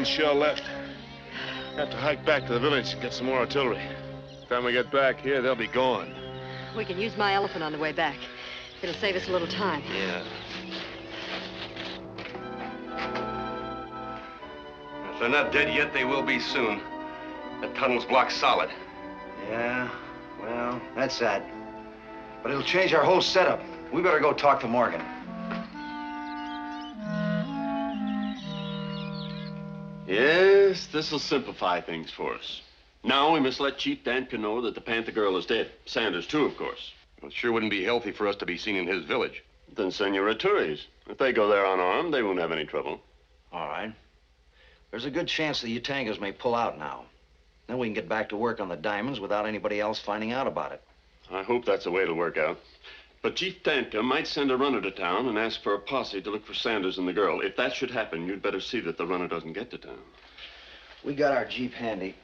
one's sure left. Have to hike back to the village and get some more artillery. By the time we get back here, they'll be gone. We can use my elephant on the way back. It'll save us a little time. Yeah. If they're not dead yet, they will be soon. The tunnel's blocked solid. Yeah, well, that's sad. But it'll change our whole setup. We better go talk to Morgan. Yes, this'll simplify things for us. Now we must let Chief Danka know that the Panther girl is dead. Sanders, too, of course. Well, it sure wouldn't be healthy for us to be seen in his village. Then send your Raturis. If they go there unarmed, they won't have any trouble. All right. There's a good chance the Utangas may pull out now. Then we can get back to work on the diamonds without anybody else finding out about it. I hope that's the way it'll work out. But Chief Danka might send a runner to town and ask for a posse to look for Sanders and the girl. If that should happen, you'd better see that the runner doesn't get to town. We got our Jeep handy,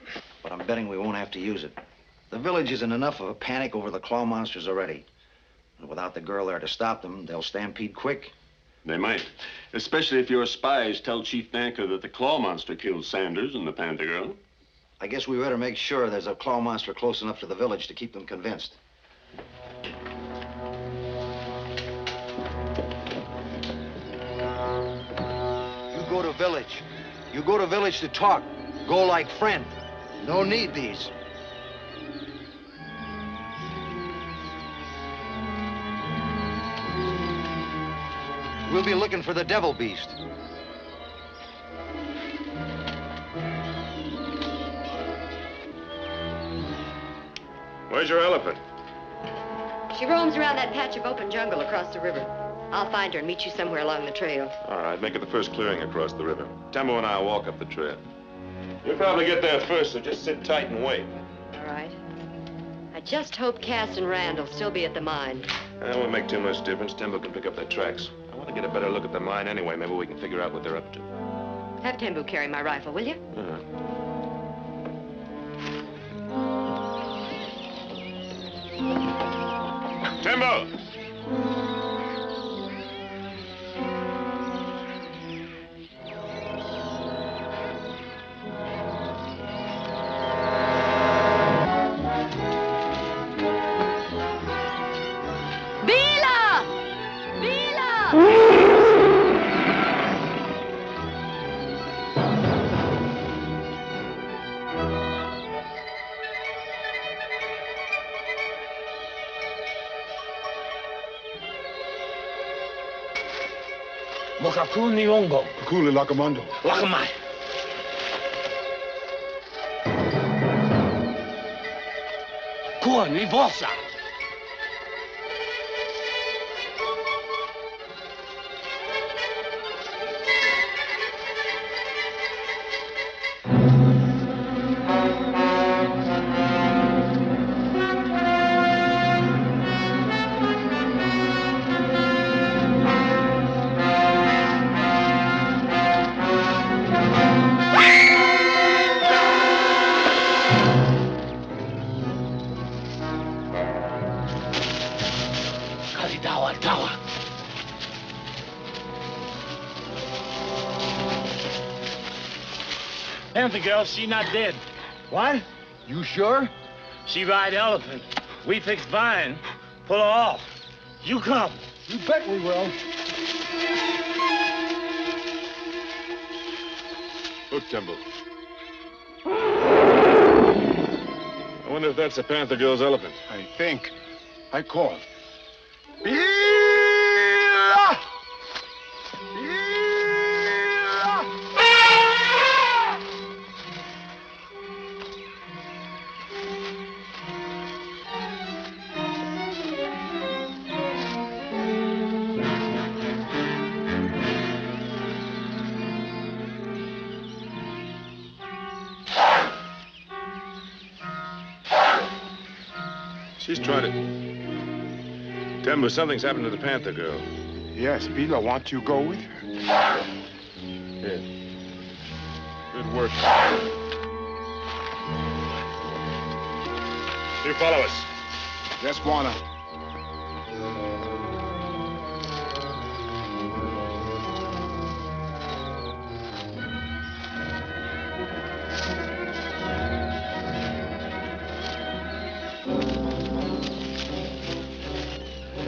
but I'm betting we won't have to use it. The village is in enough of a panic over the claw monsters already. And without the girl there to stop them, they'll stampede quick. They might. Especially if your spies tell Chief Danka that the claw monster killed Sanders and the Panther girl. I guess we better make sure there's a claw monster close enough to the village to keep them convinced. You go to village. You go to village to talk. Go like friend. No need these. We'll be looking for the devil beast. Where's your elephant? She roams around that patch of open jungle across the river. I'll find her and meet you somewhere along the trail. All right, make it the first clearing across the river. Tembo and I'll walk up the trail. You'll probably get there first, so just sit tight and wait. All right. I just hope Cass and Rand will still be at the mine. That won't make too much difference. Tembo can pick up their tracks. I want to get a better look at the mine anyway. Maybe we can figure out what they're up to. Have Tembu carry my rifle, will you? Tembo! Mokaku Nihongo. Kule Lakamando. Lakamai. Kua Nivosa. Panther girl, she not dead. What? You sure? She ride elephant. We fix vine. Pull her off. You come. You bet we will. Look, Tembo. I wonder if that's the Panther girl's elephant. I think. I call. She's trying to... Tembo, something's happened to the Panther girl. Yes, Bila wants you go with her. Here. Good work. You follow us. Yes, Guana.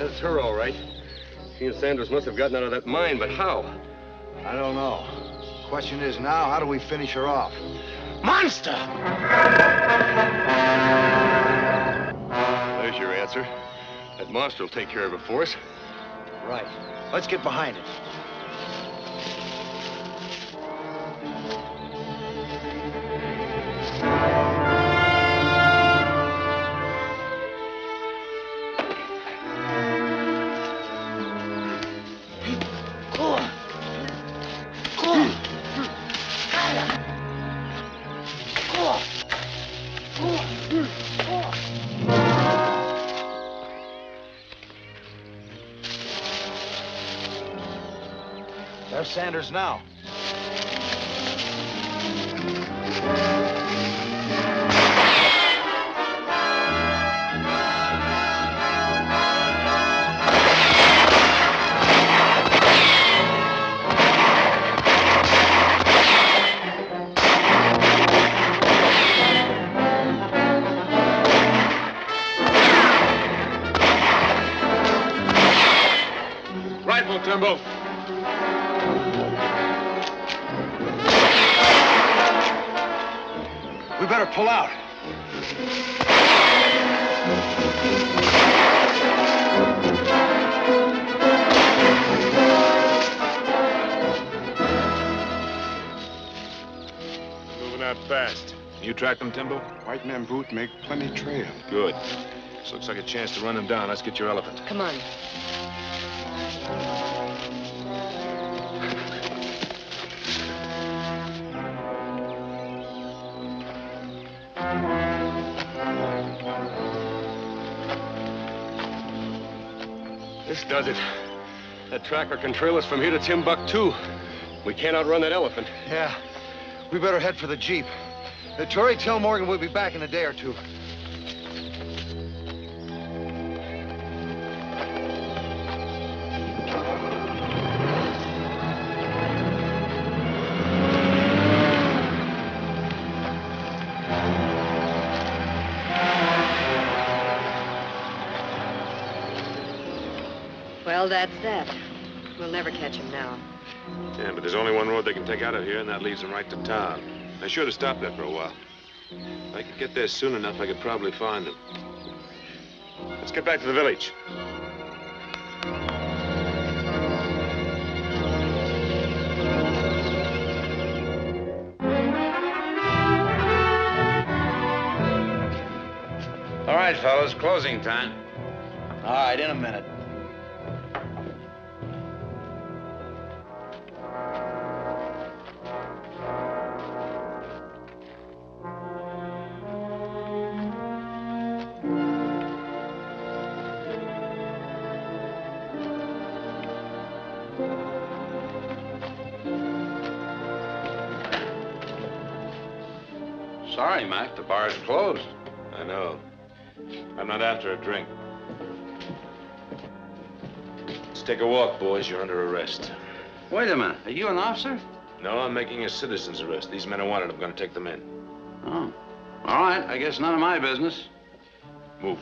it's her, all right. She and Sanders must have gotten out of that mine, but how? I don't know. Question is now, how do we finish her off? Monster! There's your answer. That monster will take care of it for us. Right. Let's get behind it. There's Sanders now. Rifle, Timbo. We better pull out. Moving out fast. You tracked them, Timbo? White man brute make plenty trail. Good. This looks like a chance to run them down. Let's get your elephant. Come on. This does it. That tracker can trail us from here to Timbuktu. We can't outrun that elephant. Yeah. We better head for the Jeep. Tori, tell Morgan we'll be back in a day or two. Well, that's that. We'll never catch him now. Yeah, but there's only one road they can take out of here, and that leads them right to town. They should have stopped there for a while. If I could get there soon enough, I could probably find them. Let's get back to the village. All right, fellas, closing time. All right, in a minute. Sorry, Mac, the bar's closed. I know. I'm not after a drink. Let's take a walk, boys. You're under arrest. Wait a minute. Are you an officer? No, I'm making a citizen's arrest. These men are wanted. I'm going to take them in. Oh. All right. I guess none of my business. Move.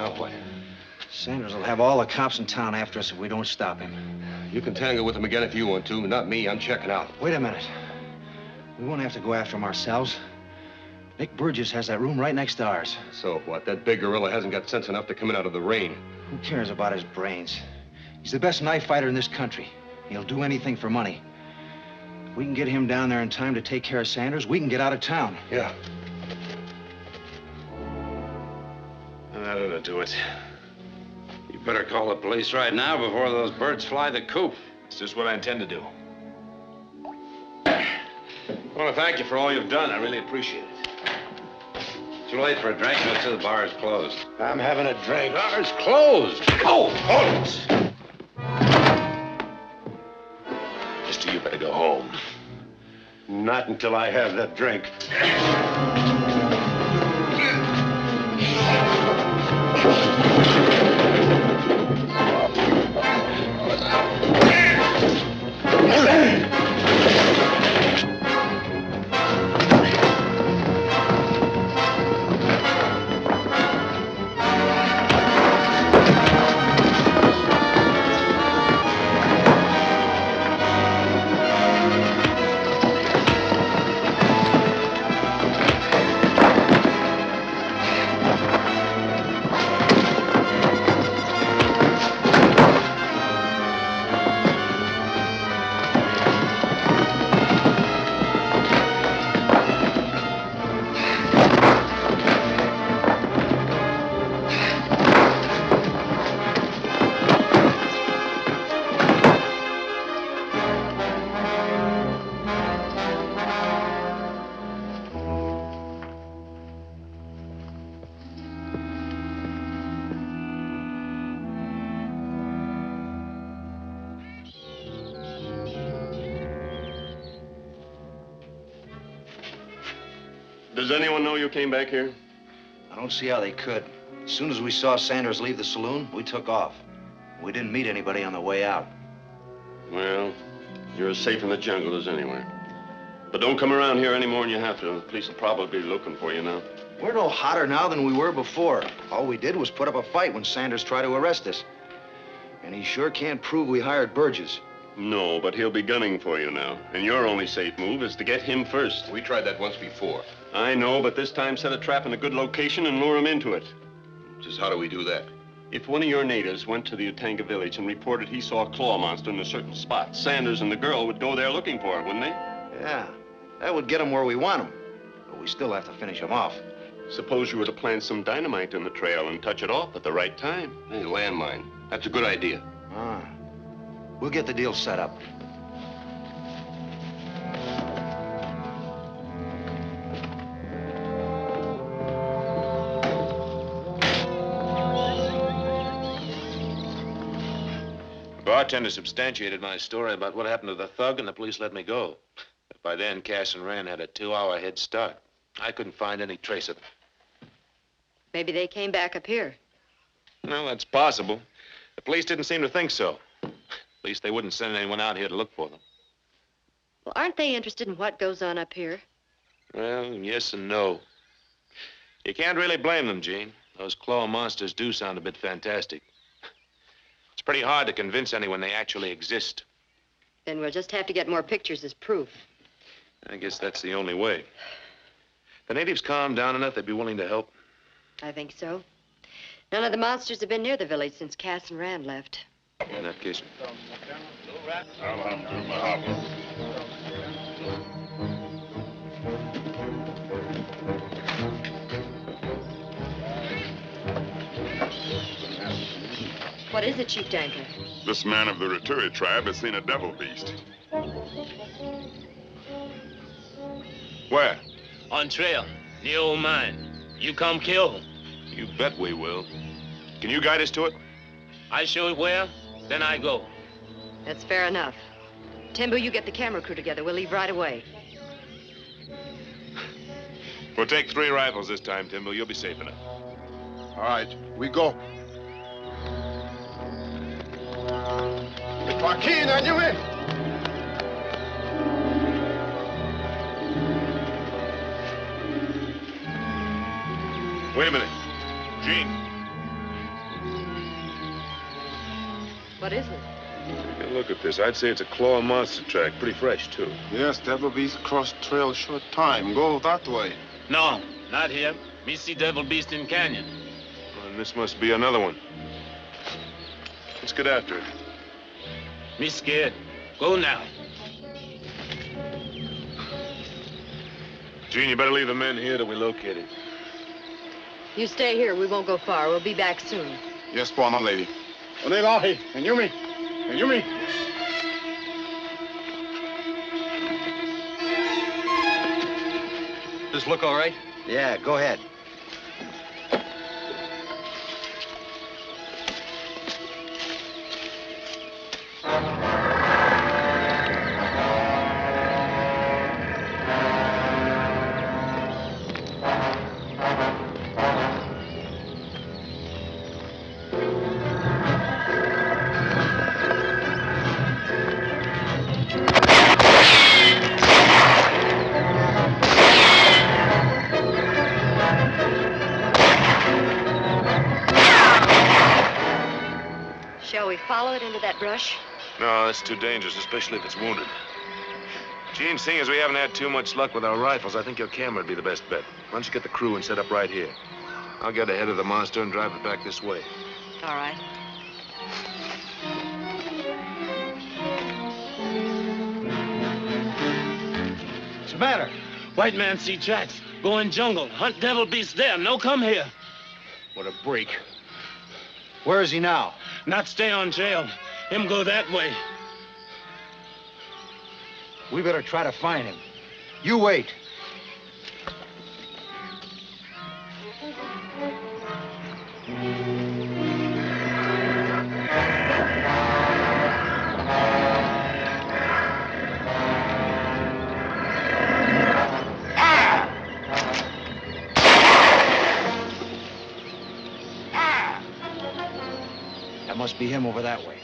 Now what? Sanders will have all the cops in town after us if we don't stop him. You can tangle with him again if you want to, but not me. I'm checking out. Wait a minute. We won't have to go after him ourselves. Nick Burgess has that room right next to ours. So what? That big gorilla hasn't got sense enough to come in out of the rain. Who cares about his brains? He's the best knife fighter in this country. He'll do anything for money. If we can get him down there in time to take care of Sanders, we can get out of town. Yeah. That ought to do it. You better call the police right now before those birds fly the coop. It's just what I intend to do. I want to thank you for all you've done. I really appreciate it. Too late for a drink. Most of the bar is closed. I'm having a drink. Bar's closed. Oh, hold it. Mister, you better go home. Not until I have that drink. Does anyone know you came back here? I don't see how they could. As soon as we saw Sanders leave the saloon, we took off. We didn't meet anybody on the way out. Well, you're as safe in the jungle as anywhere. But don't come around here any more than you have to. The police will probably be looking for you now. We're no hotter now than we were before. All we did was put up a fight when Sanders tried to arrest us. And he sure can't prove we hired Burgess. No, but he'll be gunning for you now. And your only safe move is to get him first. We tried that once before. I know, but this time set a trap in a good location and lure him into it. Just how do we do that? If one of your natives went to the Utanga village and reported he saw a claw monster in a certain spot, Sanders and the girl would go there looking for it, wouldn't they? Yeah, that would get him where we want him. But we still have to finish him off. Suppose you were to plant some dynamite in the trail and touch it off at the right time. Hey, landmine. That's a good idea. Ah, we'll get the deal set up. The bartender substantiated my story about what happened to the thug, and the police let me go. But by then, Cass and Rand had a 2-hour head start. I couldn't find any trace of them. Maybe they came back up here. Well, that's possible. The police didn't seem to think so. At least they wouldn't send anyone out here to look for them. Well, aren't they interested in what goes on up here? Well, yes and no. You can't really blame them, Gene. Those claw monsters do sound a bit fantastic. It's pretty hard to convince anyone they actually exist. Then we'll just have to get more pictures as proof. I guess that's the only way. If the natives calm down enough, they'd be willing to help. I think so. None of the monsters have been near the village since Cass and Rand left. In that case. What is it, Chief Danker? This man of the Raturi tribe has seen a devil beast. Where? On trail, near old mine. You come kill him. You bet we will. Can you guide us to it? I show it where, then I go. That's fair enough. Timbo, you get the camera crew together. We'll leave right away. We'll take 3 rifles this time, Timbo. You'll be safe enough. All right, we go. Joaquin, on you in. Wait a minute. Gene. What is it? Hey, look at this. I'd say it's a claw monster track. Pretty fresh, too. Yes, Devil Beast crossed trail short time. Go that way. No, not here. Me see Devil Beast in Canyon. Well, and this must be another one. Let's get after it. Me scared. Go now. Gene, you better leave the men here till we locate him. You stay here. We won't go far. We'll be back soon. Yes, Buona Lady. Onelahi, and Yumi. And Yumi. This look all right? Yeah, go ahead. Shall we follow it into that brush? No, that's too dangerous, especially if it's wounded. Gene, seeing as we haven't had too much luck with our rifles, I think your camera would be the best bet. Why don't you get the crew and set up right here? I'll get ahead of the monster and drive it back this way. All right. What's the matter? White man see tracks. Go in jungle. Hunt Devil Beast there. No come here. What a break. Where is he now? Not stay on trail. Him go that way. We better try to find him. You wait. That must be him over that way.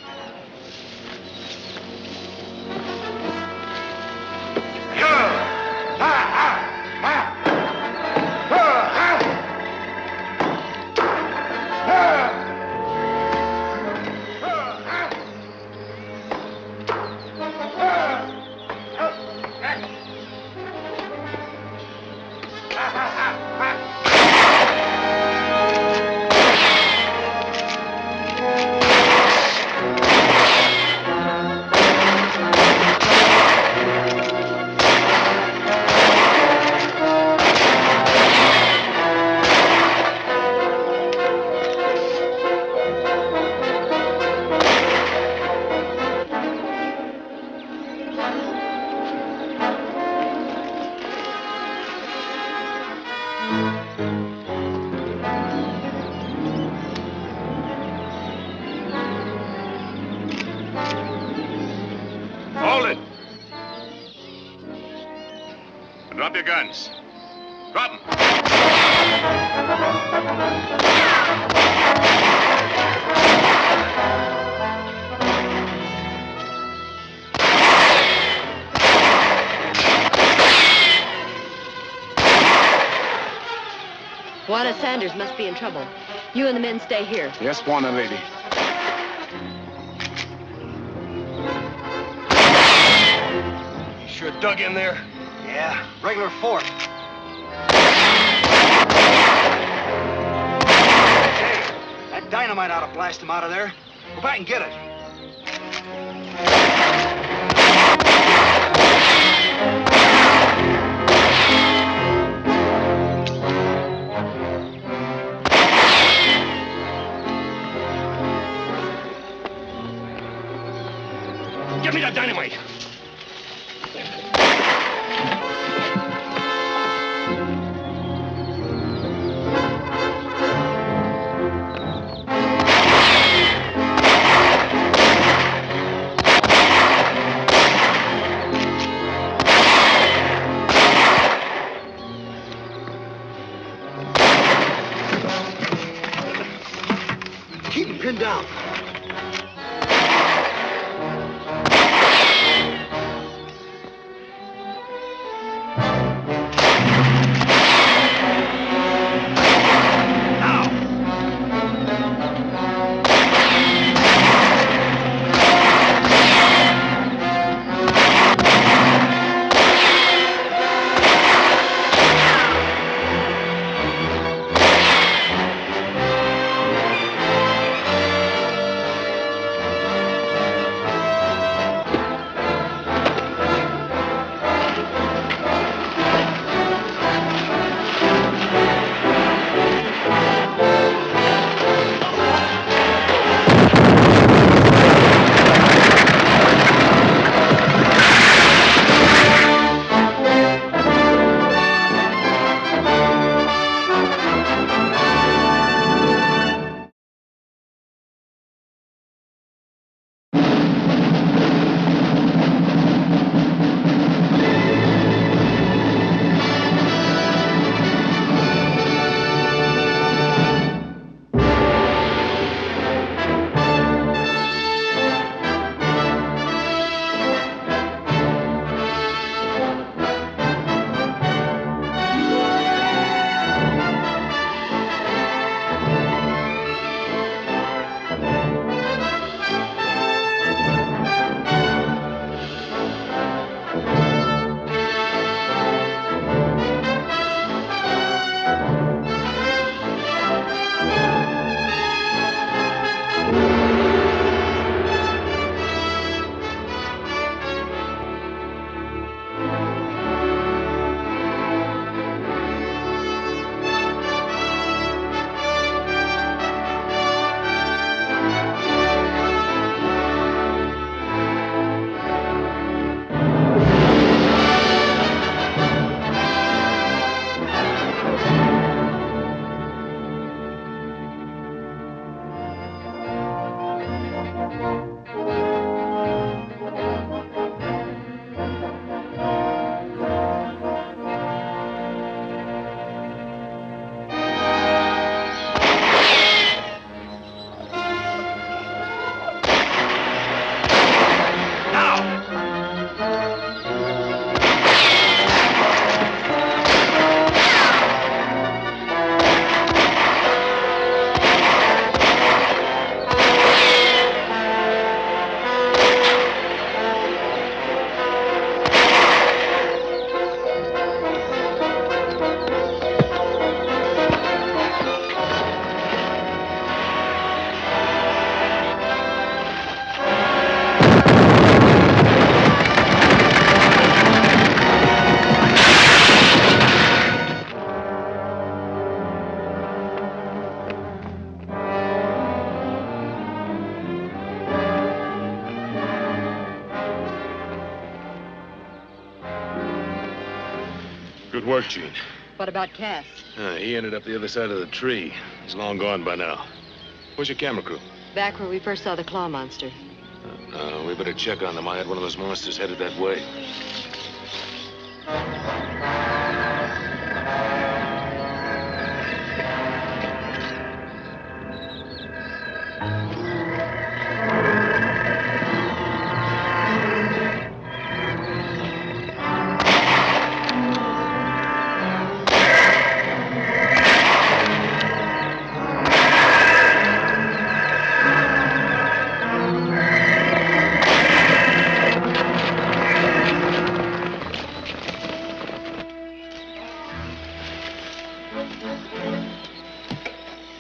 Drop your guns. Drop them. Juana Sanders must be in trouble. You and the men stay here. Yes, Buona Lady. You sure dug in there? Yeah, regular fort. Hey, that dynamite ought to blast him out of there. Go back and get it. Give me that dynamite. Keep him pinned down. work, Gene. What about Cass? He ended up the other side of the tree. He's long gone by now. Where's your camera crew? Back where we first saw the claw monster. We better check on them. I had one of those monsters headed that way.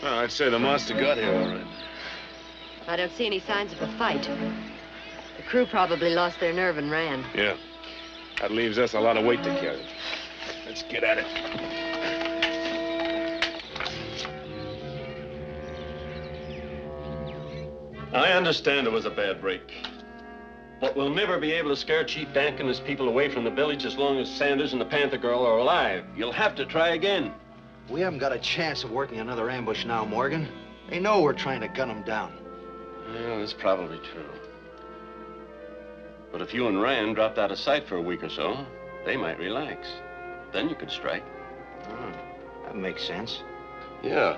I'd say the monster got here all right. I don't see any signs of a fight. The crew probably lost their nerve and ran. Yeah. That leaves us a lot of weight to carry. Let's get at it. I understand it was a bad break. But we'll never be able to scare Chief Dank and his people away from the village as long as Sanders and the Panther girl are alive. You'll have to try again. We haven't got a chance of working another ambush now, Morgan. They know we're trying to gun them down. Well, that's probably true. But if you and Rand dropped out of sight for a week or so, they might relax. Then you could strike. That makes sense. Yeah.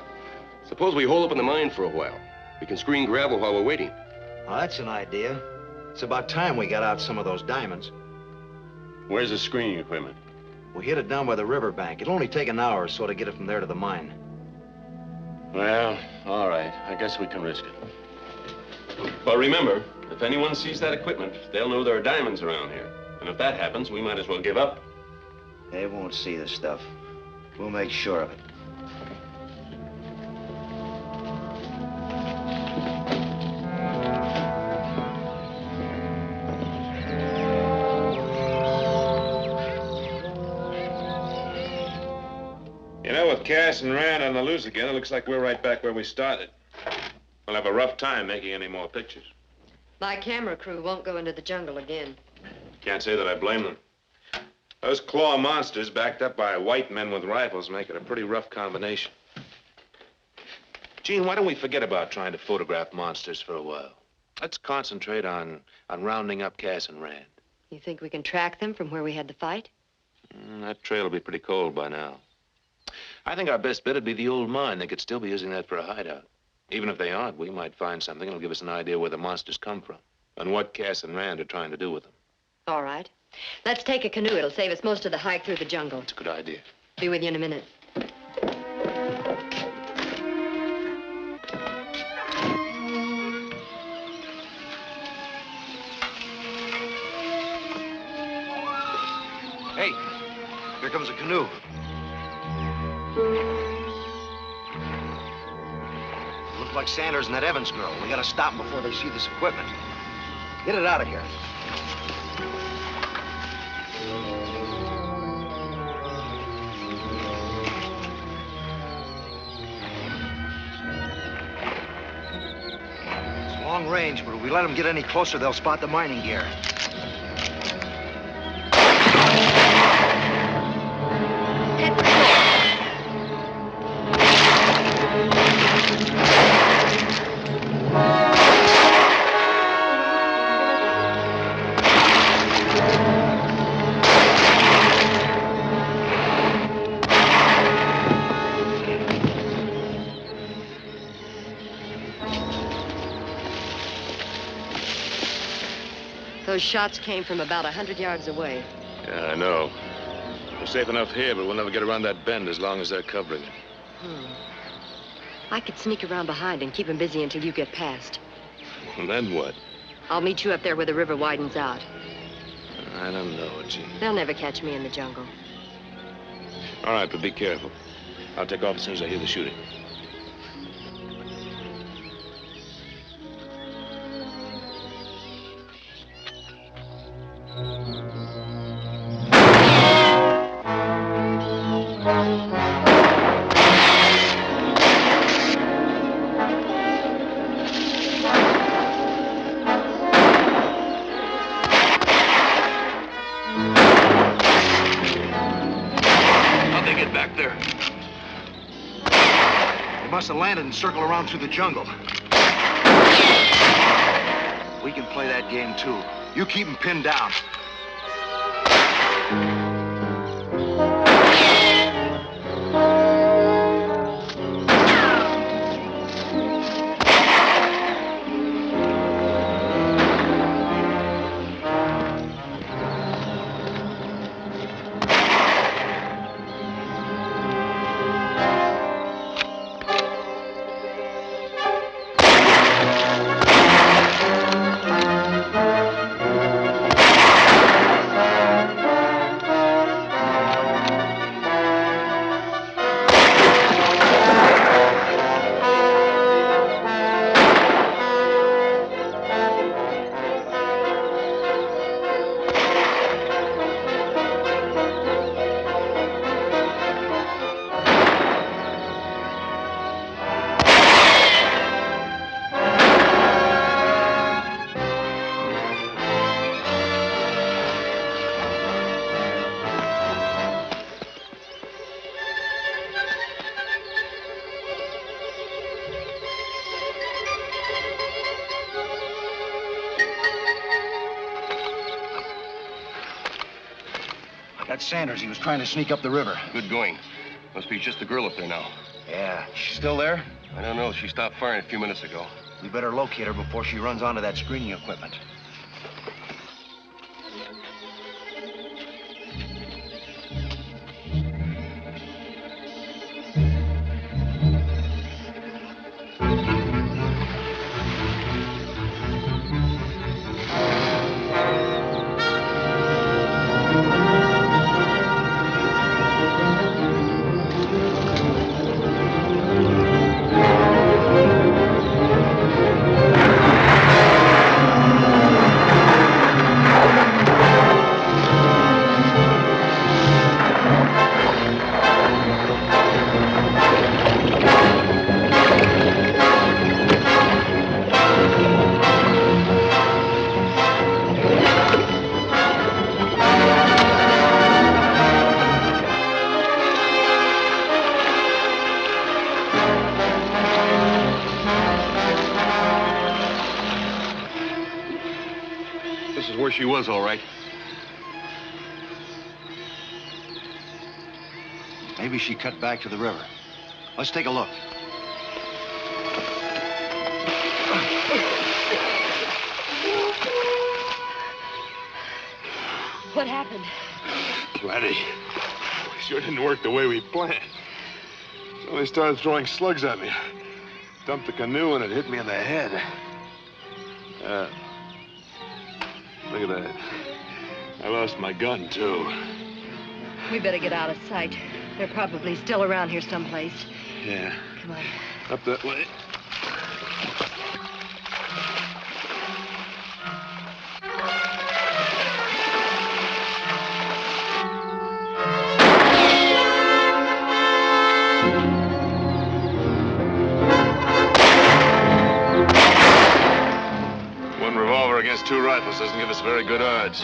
Suppose we hole up in the mine for a while. We can screen gravel while we're waiting. Well, that's an idea. It's about time we got out some of those diamonds. Where's the screening equipment? We hid it down by the riverbank. It'll only take an hour or so to get it from there to the mine. Well, all right. I guess we can risk it. But remember, if anyone sees that equipment, they'll know there are diamonds around here. And if that happens, we might as well give up. They won't see the stuff. We'll make sure of it. You know, with Cass and Rand on the loose again, it looks like we're right back where we started. We'll have a rough time making any more pictures. My camera crew won't go into the jungle again. Can't say that I blame them. Those claw monsters backed up by white men with rifles make it a pretty rough combination. Gene, why don't we forget about trying to photograph monsters for a while? Let's concentrate on rounding up Cass and Rand. You think we can track them from where we had the fight? That trail will be pretty cold by now. I think our best bet would be the old mine. They could still be using that for a hideout. Even if they aren't, we might find something that'll give us an idea where the monsters come from and what Cass and Rand are trying to do with them. All right. Let's take a canoe. It'll save us most of the hike through the jungle. It's a good idea. Be with you in a minute. Hey, here comes a canoe. Looks like Sanders and that Evans girl. We gotta stop them before they see this equipment. Get it out of here. It's long range, but if we let them get any closer, they'll spot the mining gear. Those shots came from about 100 yards away. Yeah, I know. We're safe enough here, but we'll never get around that bend as long as they're covering it. I could sneak around behind and keep them busy until you get past. And then what? I'll meet you up there where the river widens out. I don't know, Gene. They'll never catch me in the jungle. All right, but be careful. I'll take off as soon as I hear the shooting. must have landed and circled around through the jungle. We can play that game, too. You keep him pinned down. That's Sanders. He was trying to sneak up the river. Good going. Must be just the girl up there now. Yeah. She's still there? I don't know. She stopped firing a few minutes ago. We better locate her before she runs onto that screening equipment. This is where she was, all right. Maybe she cut back to the river. Let's take a look. What happened? Plenty. Sure didn't work the way we planned. So they started throwing slugs at me. Dumped the canoe and it hit me in the head. Look at that. I lost my gun, too. We better get out of sight. They're probably still around here someplace. Yeah. Come on. Up that way. One revolver against two rifles doesn't give us very good odds.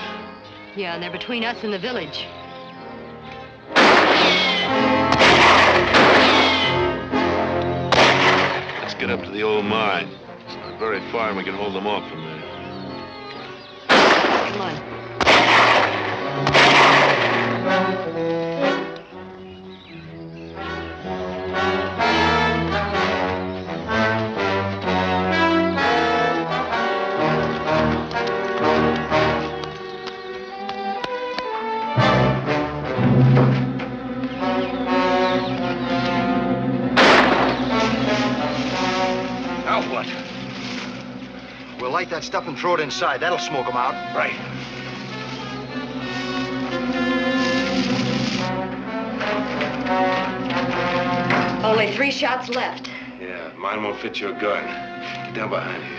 Yeah, and they're between us and the village. Let's get up to the old mine. It's not very far and we can hold them off from there. Come on. Now what? We'll light that stuff and throw it inside. That'll smoke them out. Right. Only 3 shots left. Yeah, mine won't fit your gun. Get down behind you.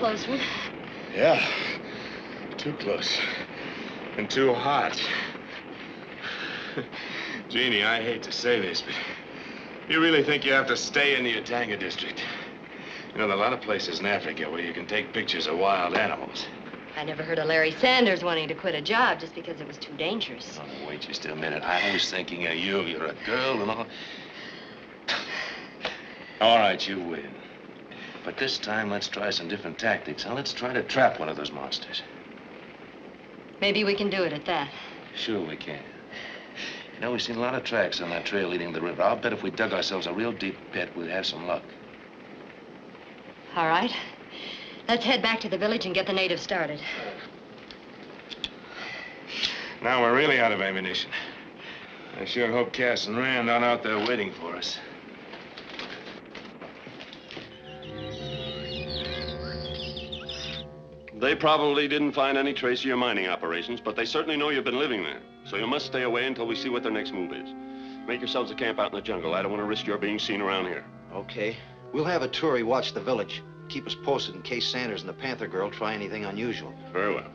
close one. Yeah. Too close. And too hot. Jeannie, I hate to say this, but you really think you have to stay in the Utanga district? You know, there are a lot of places in Africa where you can take pictures of wild animals. I never heard of Larry Sanders wanting to quit a job just because it was too dangerous. Oh, now, wait just a minute. I was thinking of you. You're a girl and all. All right, you win. But this time, let's try some different tactics. Now, let's try to trap one of those monsters. Maybe we can do it at that. Sure we can. You know, we've seen a lot of tracks on that trail leading to the river. I'll bet if we dug ourselves a real deep pit, we'd have some luck. All right. Let's head back to the village and get the natives started. Now we're really out of ammunition. I sure hope Cass and Rand aren't out there waiting for us. They probably didn't find any trace of your mining operations, but they certainly know you've been living there. So you must stay away until we see what their next move is. Make yourselves a camp out in the jungle. I don't want to risk your being seen around here. Okay. We'll have a Tory watch the village. Keep us posted in case Sanders and the Panther girl try anything unusual. Very well.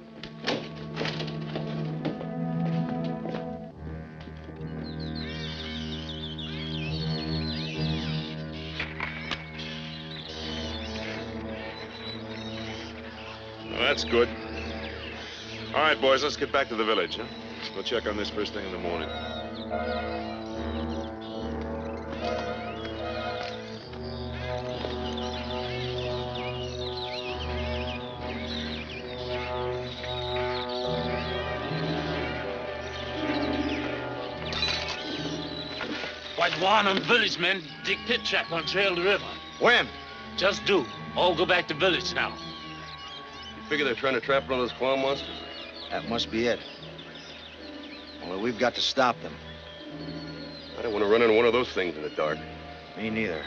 Well, that's good. All right, boys, let's get back to the village, huh? We'll check on this first thing in the morning. White Warren and village men dig pit trap on trail to river. When? Just do. All go back to village now. You figure they're trying to trap one of those claw monsters? That must be it. Well, we've got to stop them. I don't want to run into one of those things in the dark. Me neither.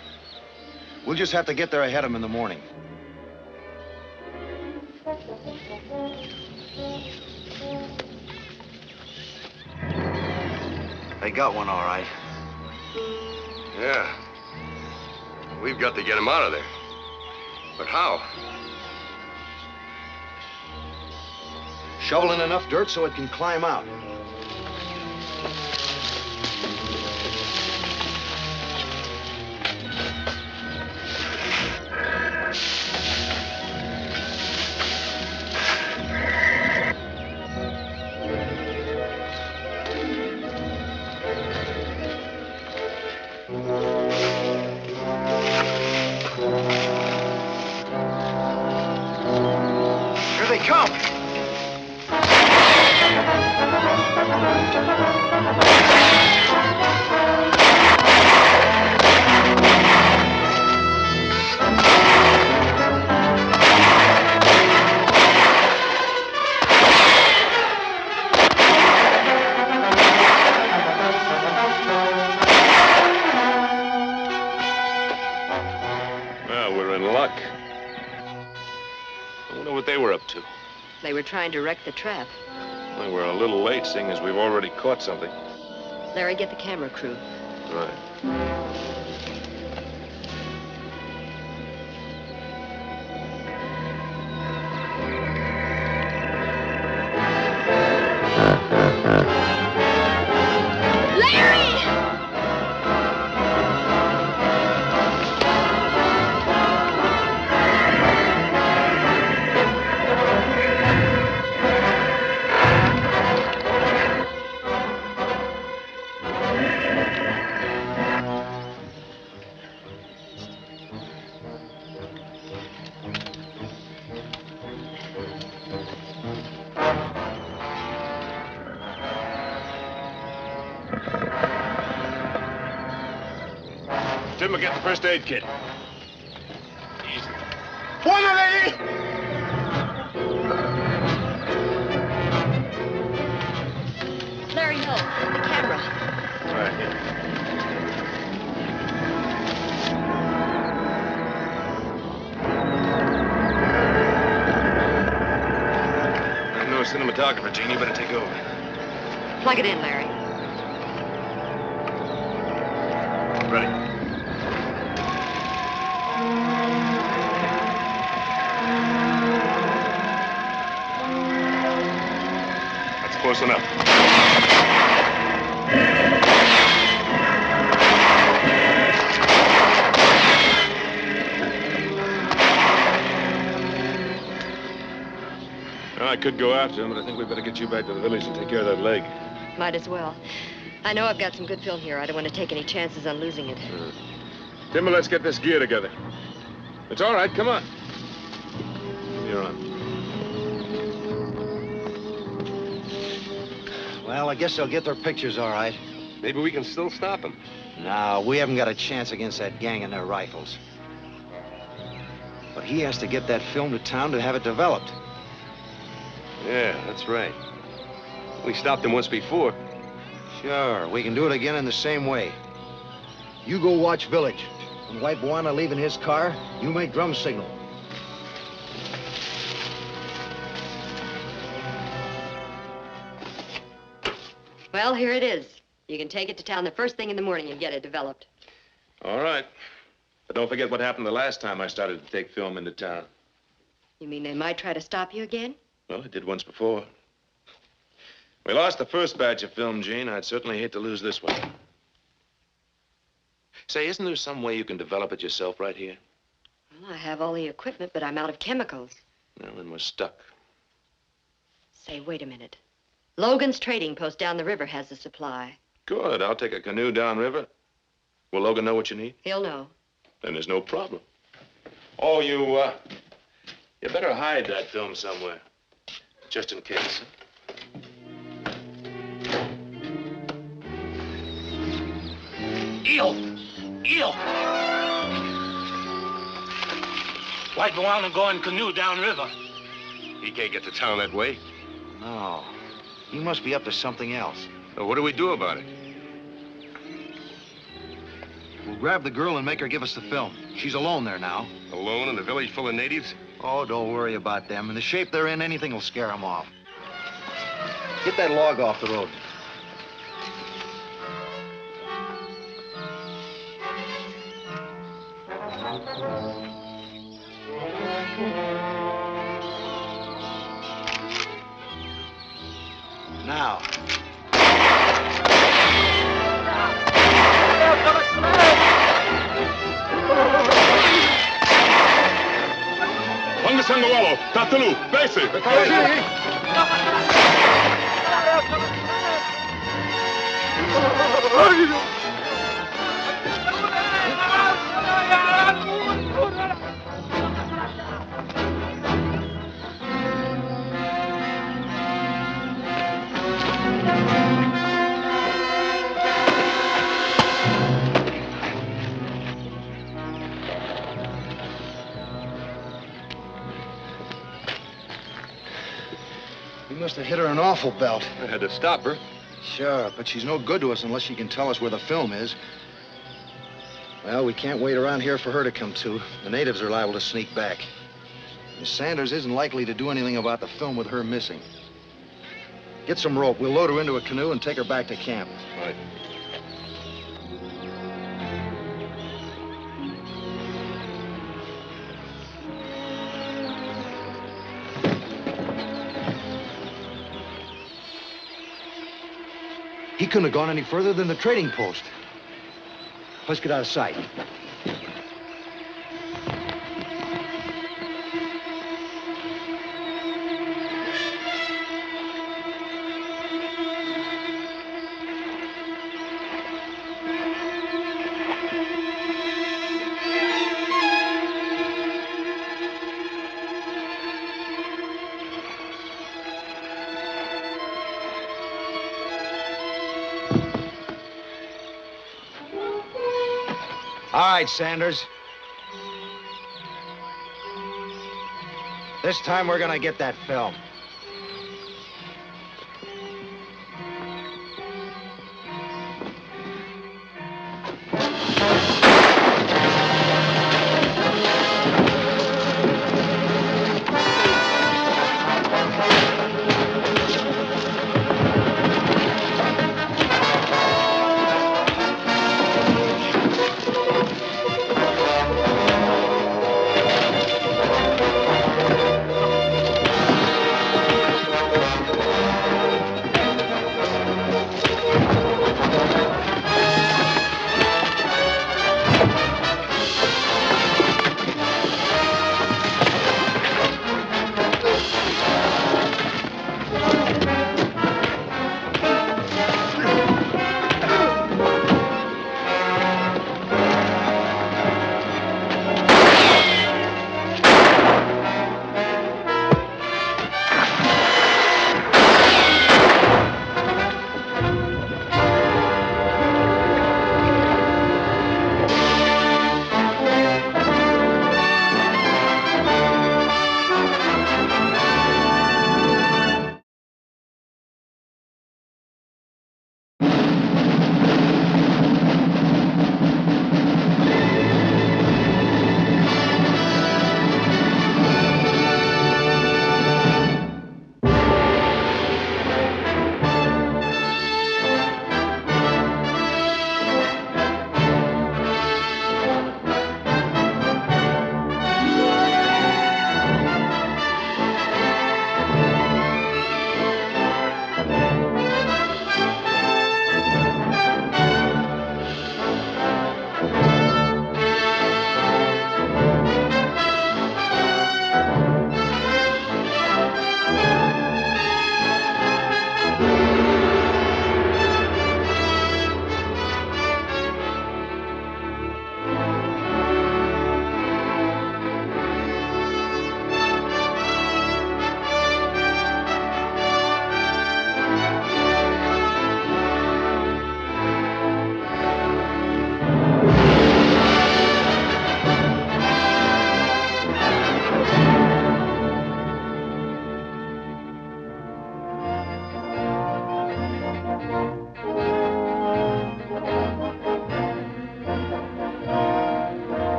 We'll just have to get there ahead of them in the morning. They got one, all right. Yeah. We've got to get him out of there. But how? Shoveling enough dirt so it can climb out. Here they come! Well, we're in luck. I wonder what they were up to. They were trying to wreck the trap. Well, we're a little late, seeing as we've already caught something. Larry, get the camera crew. Right. Tim will get the first aid kit. Easy. One lady! Larry, no. The camera. Right. I'm no cinematographer, Gene. You better take over. Plug it in, Larry. Ready. Close enough. Well, I could go after him, but I think we'd better get you back to the village and take care of that leg. Might as well. I know I've got some good film here. I don't want to take any chances on losing it. Timber, let's get this gear together. It's all right. Come on. You're on. Well, I guess they'll get their pictures all right. Maybe we can still stop them. No, we haven't got a chance against that gang and their rifles. But he has to get that film to town to have it developed. Yeah, that's right. We stopped them once before. Sure, we can do it again in the same way. You go watch village. When White Buana leaving his car, you make drum signal. Well, here it is. You can take it to town the first thing in the morning and get it developed. All right. But don't forget what happened the last time I started to take film into town. You mean they might try to stop you again? Well, it did once before. We lost the first batch of film, Gene. I'd certainly hate to lose this one. Say, isn't there some way you can develop it yourself right here? Well, I have all the equipment, but I'm out of chemicals. Well, then we're stuck. Say, wait a minute. Logan's trading post down the river has the supply. Good. I'll take a canoe downriver. Will Logan know what you need? He'll know. Then there's no problem. Oh, you better hide that film somewhere. Just in case. Eel! Eel! White Buana going canoe downriver. He can't get to town that way. No. He must be up to something else. So what do we do about it? We'll grab the girl and make her give us the film. She's alone there now. Alone in a village full of natives? Oh, don't worry about them. In the shape they're in, anything will scare them off. Get that log off the road. Now. Pangasangualo, Tatalu, Base. We must have hit her an awful belt. I had to stop her. Sure, but she's no good to us unless she can tell us where the film is. Well, we can't wait around here for her to come to. The natives are liable to sneak back. And Sanders isn't likely to do anything about the film with her missing. Get some rope. We'll load her into a canoe and take her back to camp. All right. He couldn't have gone any further than the trading post. Let's get out of sight. All right, Sanders. This time we're gonna get that film.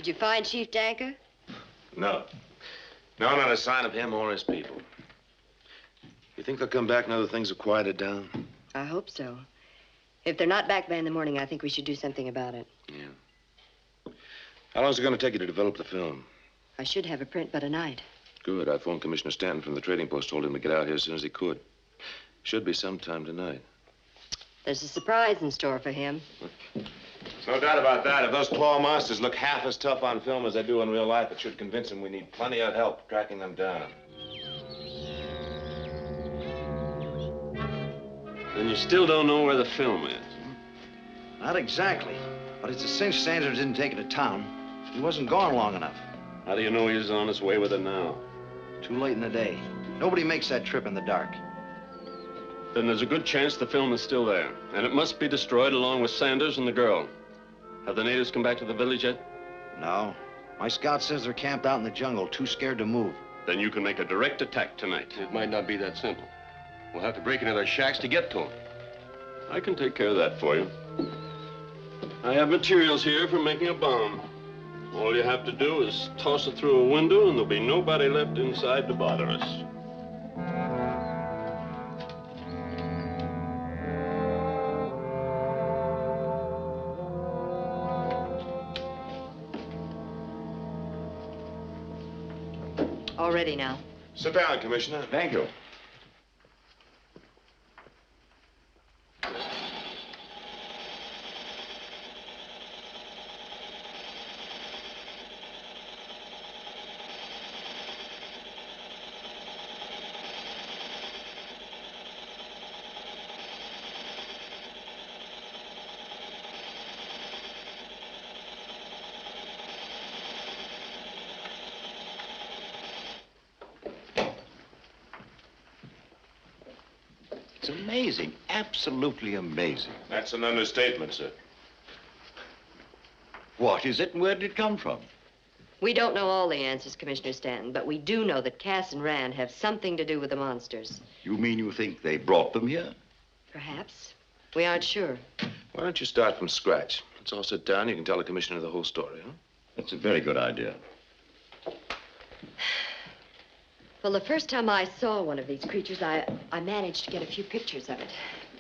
Did you find Chief Danker? No. No, not a sign of him or his people. You think they'll come back now that things have quieted down? I hope so. If they're not back by in the morning, I think we should do something about it. Yeah. How long is it going to take you to develop the film? I should have a print by tonight. Good. I phoned Commissioner Stanton from the trading post, told him to get out here as soon as he could. Should be sometime tonight. There's a surprise in store for him. No doubt about that. If those claw monsters look half as tough on film as they do in real life, it should convince him we need plenty of help tracking them down. And you still don't know where the film is? Not exactly. But it's a cinch Sanders didn't take it to town. He wasn't gone long enough. How do you know he's on his way with it now? Too late in the day. Nobody makes that trip in the dark. Then there's a good chance the film is still there. And it must be destroyed along with Sanders and the girl. Have the natives come back to the village yet? No. My scout says they're camped out in the jungle, too scared to move. Then you can make a direct attack tonight. It might not be that simple. We'll have to break into their shacks to get to them. I can take care of that for you. I have materials here for making a bomb. All you have to do is toss it through a window and there'll be nobody left inside to bother us. All ready now. Sit down, Commissioner. Thank you. It's amazing, absolutely amazing. That's an understatement, sir. What is it and where did it come from? We don't know all the answers, Commissioner Stanton, but we do know that Cass and Rand have something to do with the monsters. You mean you think they brought them here? Perhaps. We aren't sure. Why don't you start from scratch? Let's all sit down. You can tell the commissioner the whole story, huh? That's a very good idea. Well, the first time I saw one of these creatures, I managed to get a few pictures of it.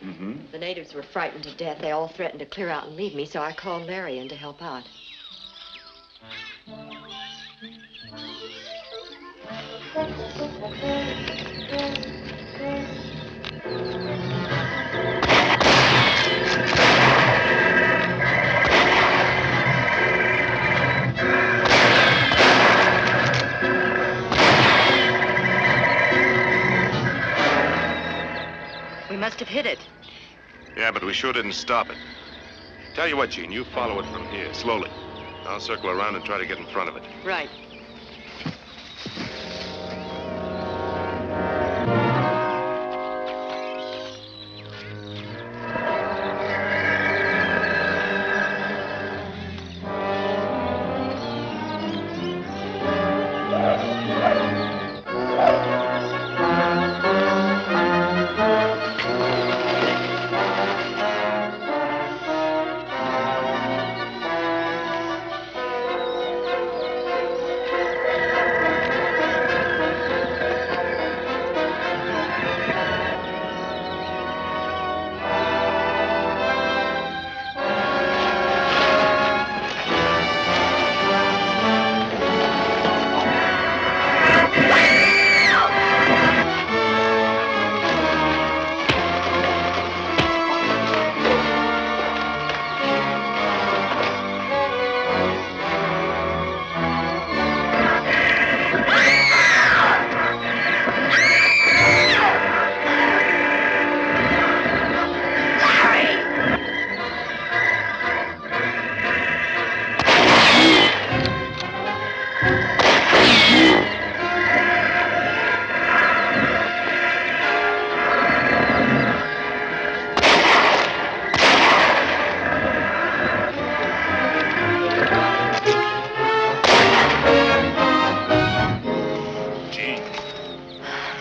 Mm-hmm. The natives were frightened to death. They all threatened to clear out and leave me, so I called Larry in to help out. We must have hit it. Yeah, but we sure didn't stop it. Tell you what, Gene, you follow it from here, slowly. I'll circle around and try to get in front of it. Right.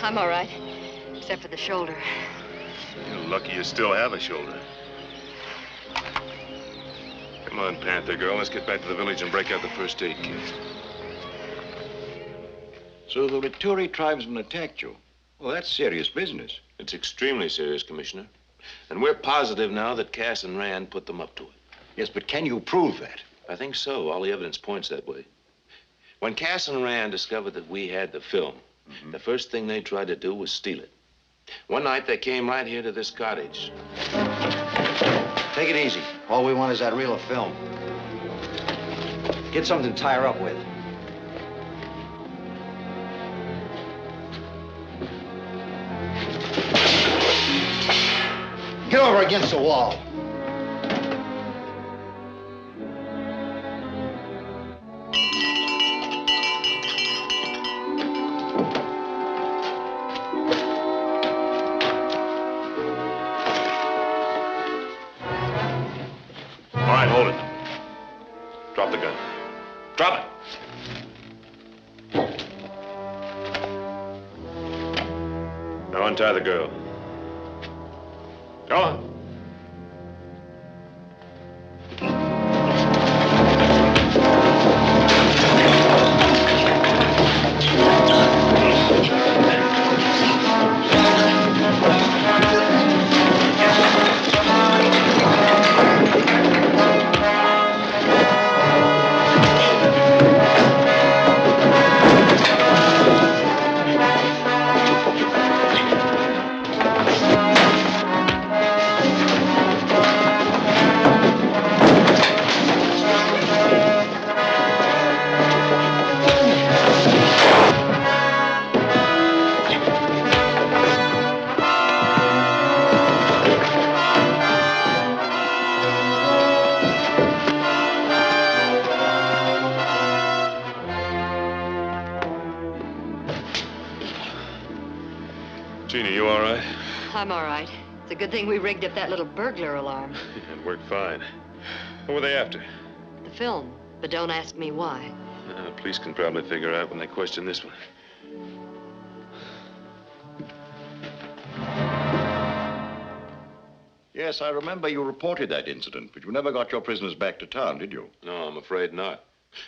I'm all right, except for the shoulder. You're lucky you still have a shoulder. Come on, Panther girl. Let's get back to the village and break out the first aid kit. So the Rituri tribesmen attacked you? Well, that's serious business. It's extremely serious, Commissioner. And we're positive now that Cass and Rand put them up to it. Yes, but can you prove that? I think so. All the evidence points that way. When Cass and Rand discovered that we had the film, the first thing they tried to do was steal it. One night, they came right here to this cottage. Take it easy. All we want is that reel of film. Get something to tie her up with. Get over against the wall. All right, hold it. Drop the gun. Drop it. Now untie the girl. Go on. Gina, you all right? I'm all right. It's a good thing we rigged up that little burglar alarm. It worked fine. What were they after? The film, but don't ask me why. Police can probably figure out when they question this one. Yes, I remember you reported that incident, but you never got your prisoners back to town, did you? No, I'm afraid not.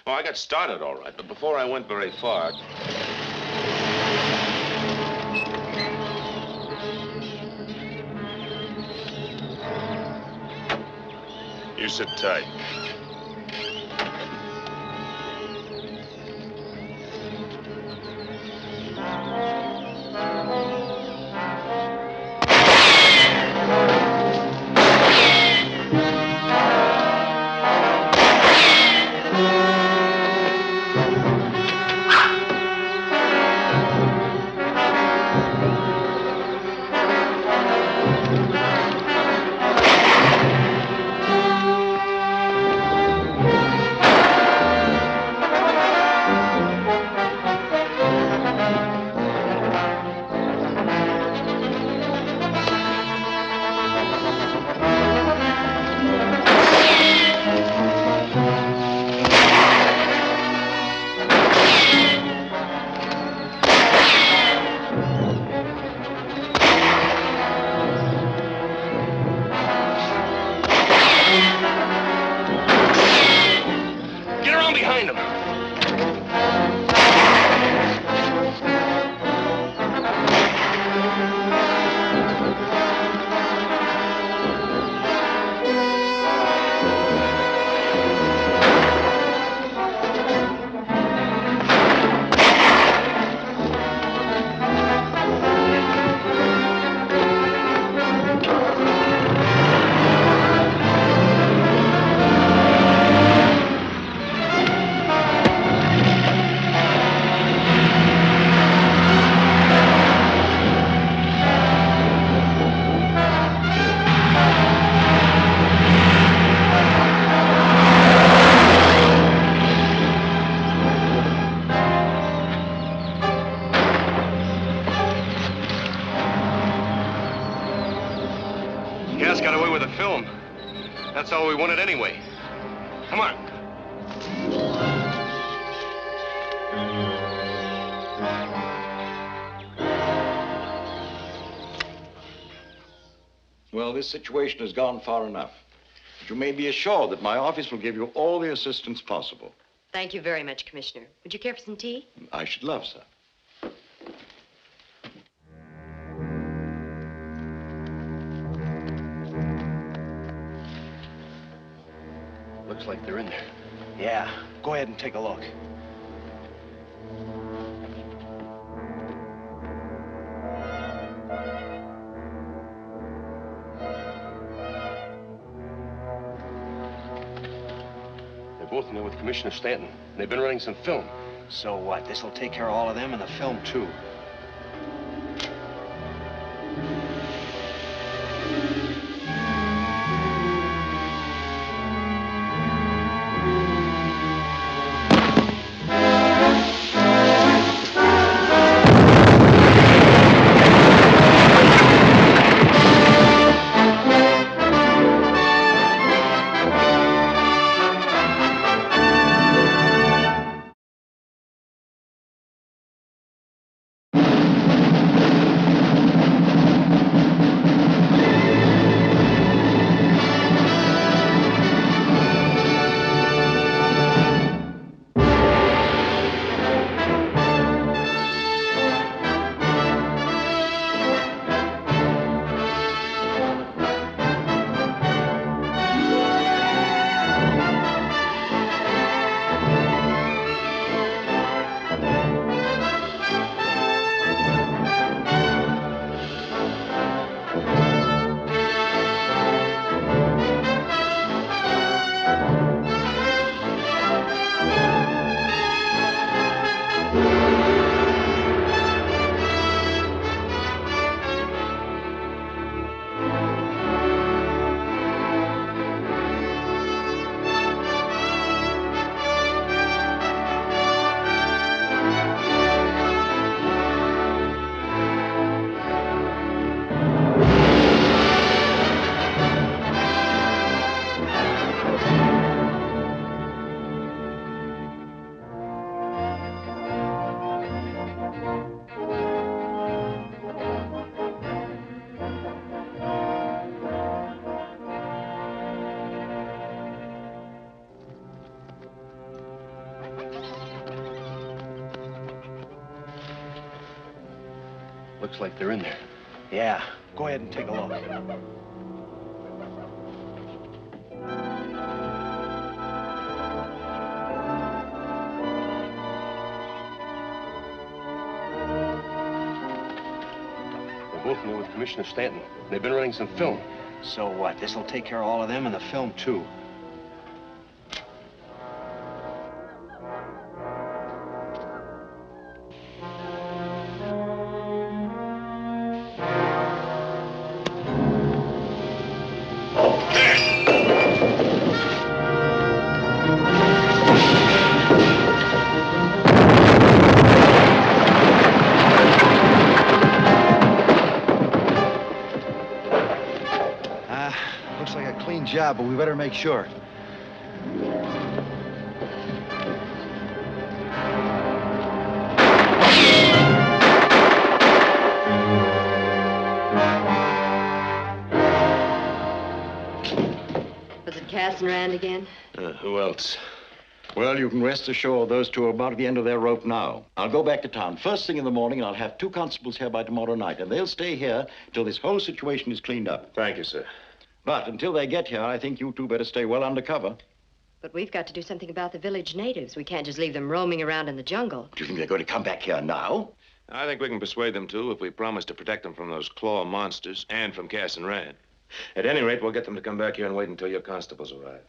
Oh, I got started all right, but before I went very far... You sit tight. Get around behind him. Cass got away with the film. That's all we wanted anyway. Come on. Well, this situation has gone far enough. But you may be assured that my office will give you all the assistance possible. Thank you very much, Commissioner. Would you care for some tea? I should love, sir. Looks like they're in there. Yeah, go ahead and take a look. They're both in there with Commissioner Stanton. They've been running some film. So what? This'll take care of all of them and the film, too. Looks like they're in there. Yeah, go ahead and take a look. They're both in there with Commissioner Stanton. They've been running some film. So what? This'll take care of all of them and the film, too. Looks like a clean job, but we better make sure. Was it Cass and Rand again? Who else? Well, you can rest assured those two are about at the end of their rope now. I'll go back to town first thing in the morning, and I'll have 2 constables here by tomorrow night, and they'll stay here till this whole situation is cleaned up. Thank you, sir. But until they get here, I think you two better stay well under cover. But we've got to do something about the village natives. We can't just leave them roaming around in the jungle. Do you think they're going to come back here now? I think we can persuade them to if we promise to protect them from those claw monsters and from Cass and Rand. At any rate, we'll get them to come back here and wait until your constables arrive.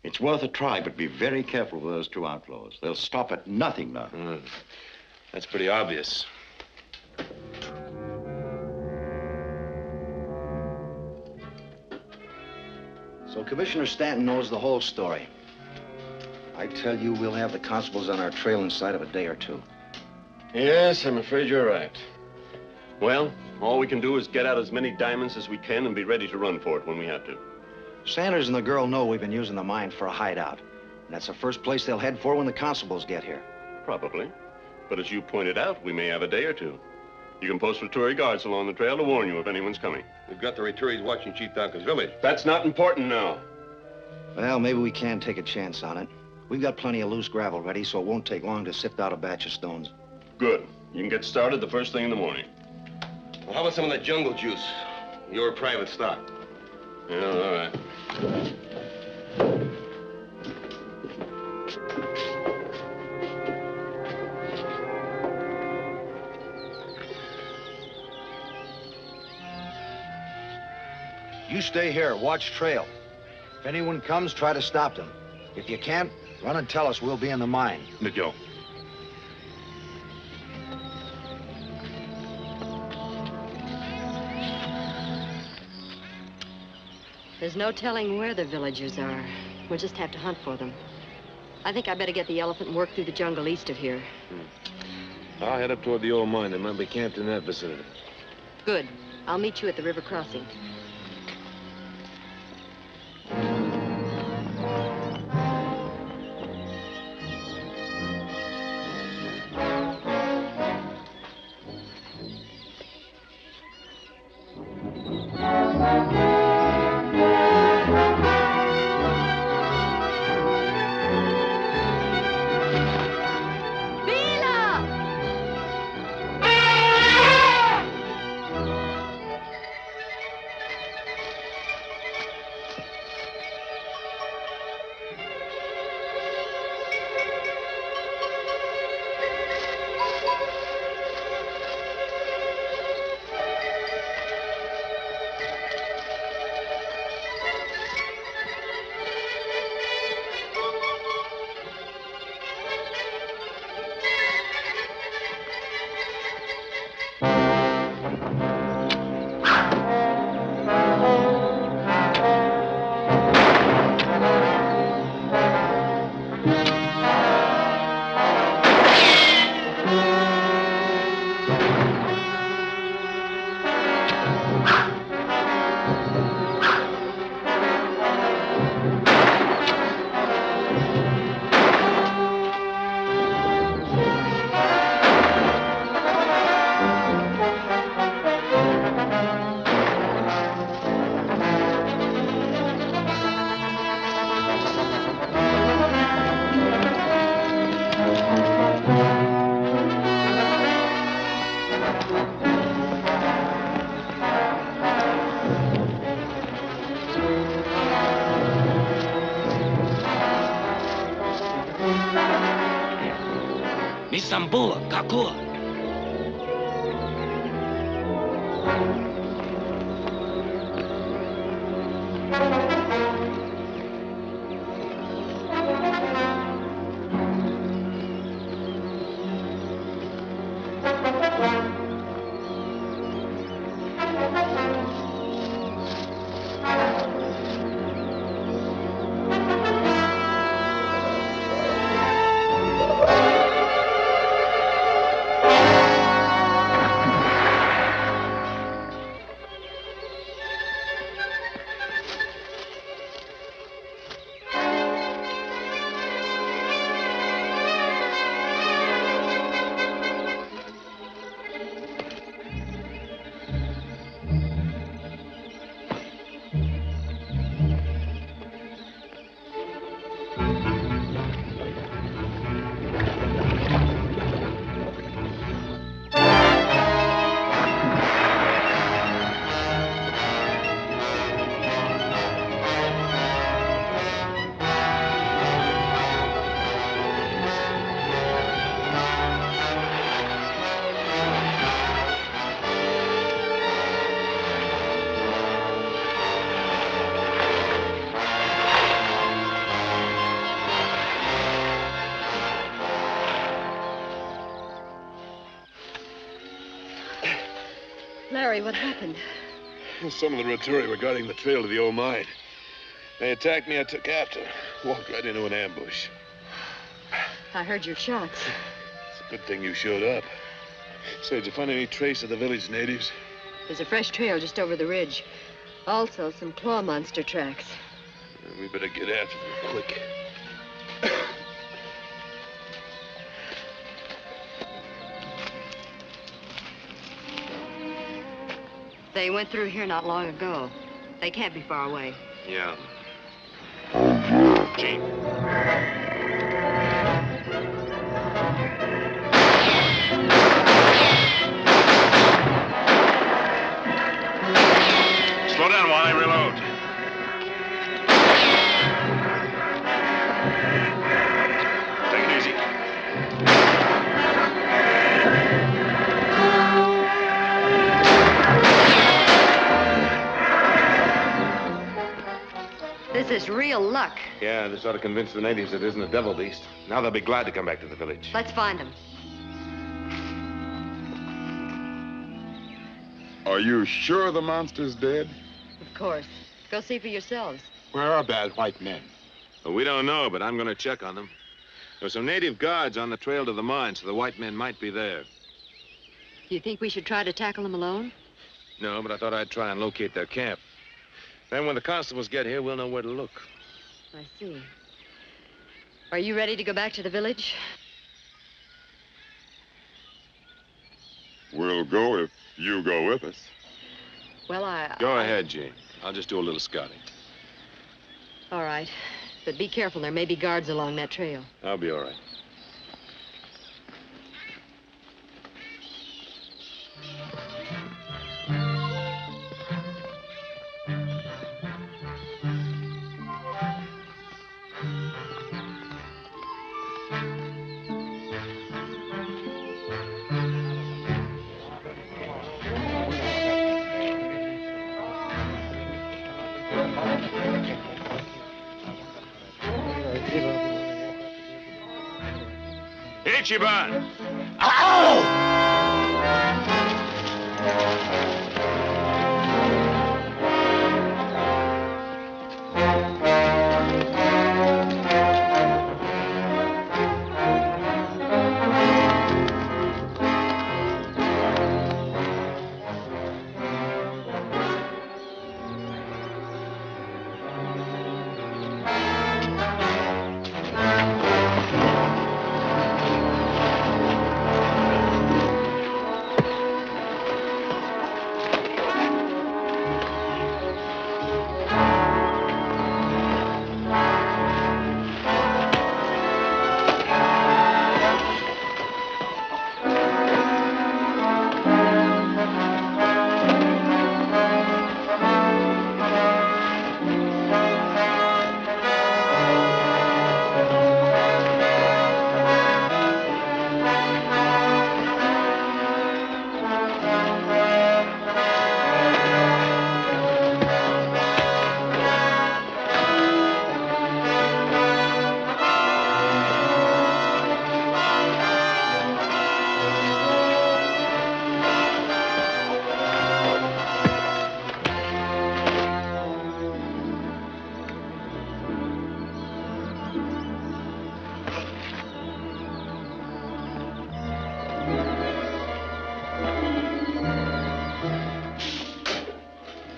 It's worth a try, but be very careful with those 2 outlaws. They'll stop at nothing now. That's pretty obvious. So Commissioner Stanton knows the whole story. I tell you, we'll have the constables on our trail inside of a day or 2. Yes, I'm afraid you're right. Well, all we can do is get out as many diamonds as we can and be ready to run for it when we have to. Sanders and the girl know we've been using the mine for a hideout. And that's the first place they'll head for when the constables get here. Probably. But as you pointed out, we may have a day or 2. You can post Roturi guards along the trail to warn you if anyone's coming. We've got the Roturi's watching Chief Danka's village. That's not important now. Well, maybe we can take a chance on it. We've got plenty of loose gravel ready, so it won't take long to sift out a batch of stones. Good. You can get started the first thing in the morning. Well, how about some of that jungle juice? Your private stock. Yeah, all right. You stay here, watch trail. If anyone comes, try to stop them. If you can't, run and tell us we'll be in the mine. Miguel. There's no telling where the villagers are. We'll just have to hunt for them. I think I better get the elephant and work through the jungle east of here. I'll head up toward the old mine. They might be camped in that vicinity. Good. I'll meet you at the river crossing. Misambua, Kakua. Larry, what happened? Some of the Roturi were guarding the trail to the old mine. They attacked me, I took after. Walked right into an ambush. I heard your shots. It's a good thing you showed up. Say, did you find any trace of the village natives? There's a fresh trail just over the ridge. Also, some claw monster tracks. We better get after them quick. They went through here not long ago. They can't be far away. Yeah. Gene. Slow down while I reload. Take it easy. This is real luck. Yeah, this ought to convince the natives it isn't a devil beast. Now they'll be glad to come back to the village. Let's find them. Are you sure the monster's dead? Of course. Go see for yourselves. Where are bad white men? Well, we don't know, but I'm going to check on them. There were some native guards on the trail to the mine, so the white men might be there. Do you think we should try to tackle them alone? No, but I thought I'd try and locate their camp. Then when the constables get here, we'll know where to look. I see. Are you ready to go back to the village? We'll go if you go with us. Well, Go ahead, Gene. I'll just do a little scouting. All right. But be careful. There may be guards along that trail. I'll be all right. Ichiban!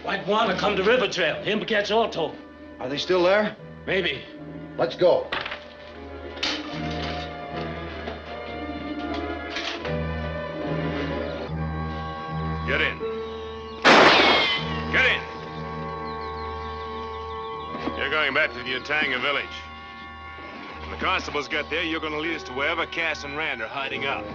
White Wanna come to River Trail. Him catch Alto. Are they still there? Maybe. Let's go. Get in. Get in. You're going back to the Utanga village. When the constables get there, you're going to lead us to wherever Cass and Rand are hiding out.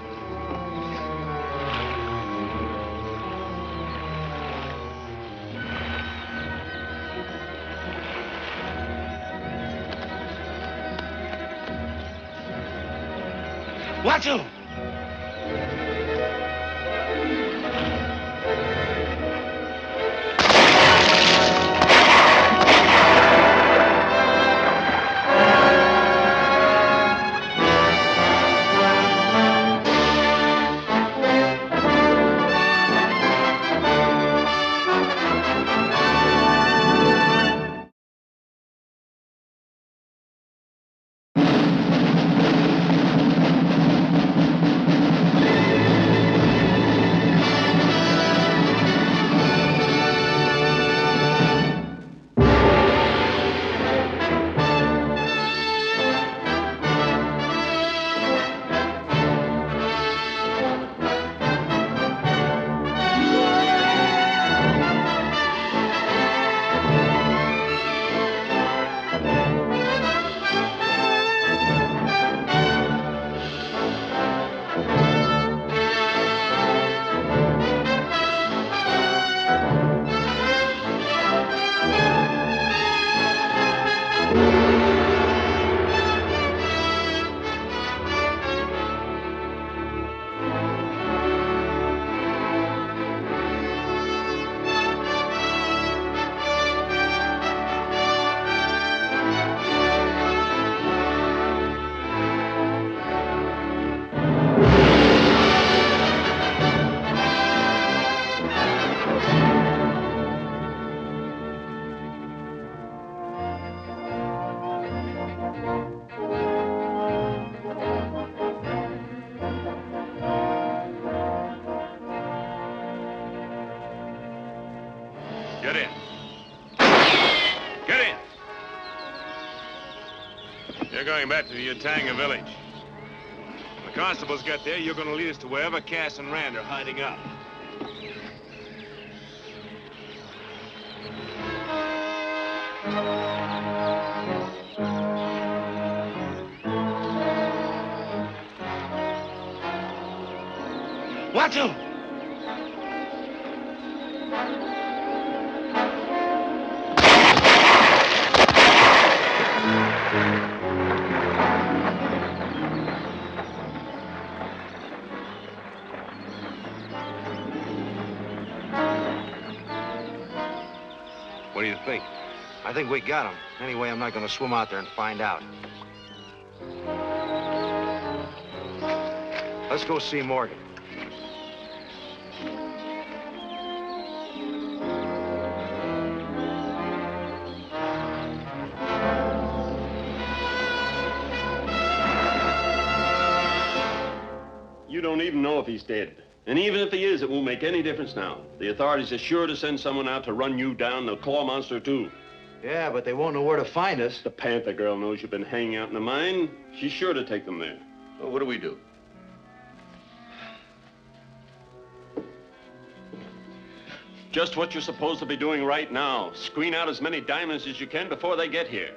Watch him! going back to the Utanga village. When the constables get there, you're going to lead us to wherever Cass and Rand are hiding out. Watch him! What do you think? I think we got him. Anyway, I'm not going to swim out there and find out. Let's go see Morgan. You don't even know if he's dead. And even if he is, it won't make any difference now. The authorities are sure to send someone out to run you down, the claw monster, too. Yeah, but they won't know where to find us. The Panther girl knows you've been hanging out in the mine. She's sure to take them there. Well, what do we do? Just what you're supposed to be doing right now. Screen out as many diamonds as you can before they get here.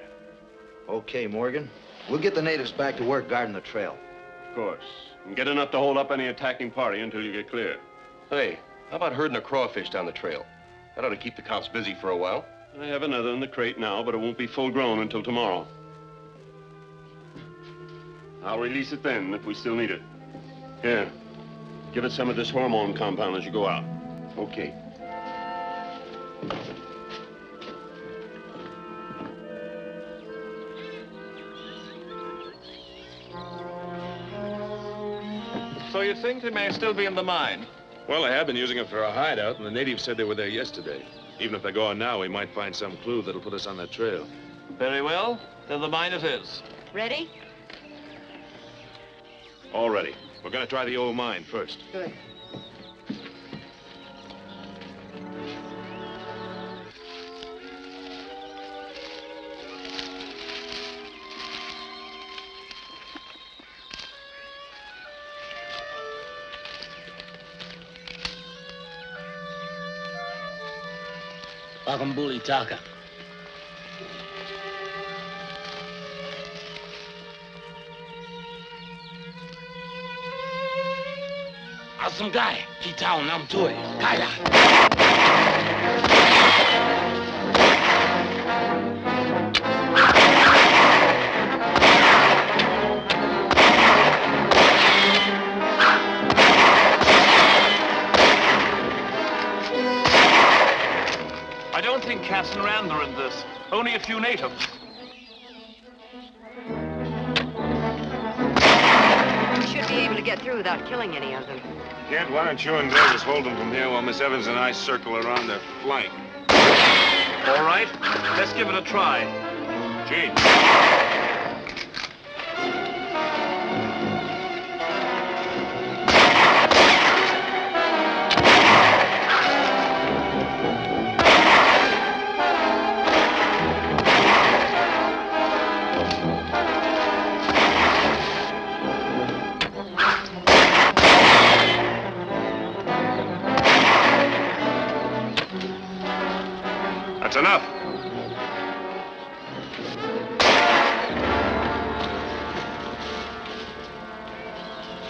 Okay, Morgan. We'll get the natives back to work guarding the trail. Of course. And get enough to hold up any attacking party until you get clear. Hey, how about herding a crawfish down the trail? That ought to keep the cops busy for a while. I have another in the crate now, but it won't be full grown until tomorrow. I'll release it then if we still need it. Here, give it some of this hormone compound as you go out. Okay. So you think they may still be in the mine? Well, they have been using it for a hideout, and the natives said they were there yesterday. Even if they go on now, we might find some clue that'll put us on that trail. Very well. Then the mine it is. Ready? All ready. We're going to try the old mine first. Good. Bakambuli Taka. Asungay, Kitao Namtui, Kaya. I don't think Cass and Rand are in this. Only a few natives. We should be able to get through without killing any of them. Kent, why don't you and Davis hold them from here while Miss Evans and I circle around their flank? All right, let's give it a try. Gene. That's enough.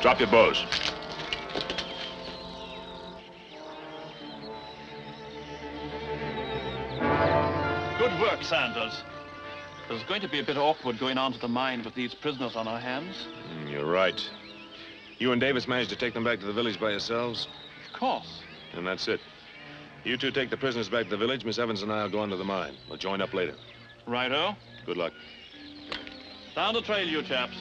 Drop your bows. Good work, Sanders. It's going to be a bit awkward going on to the mine with these prisoners on our hands. You're right. You and Davis managed to take them back to the village by yourselves? Of course. And that's it. You two take the prisoners back to the village. Miss Evans and I will go on to the mine. We'll join up later. Righto. Good luck. Down the trail, you chaps.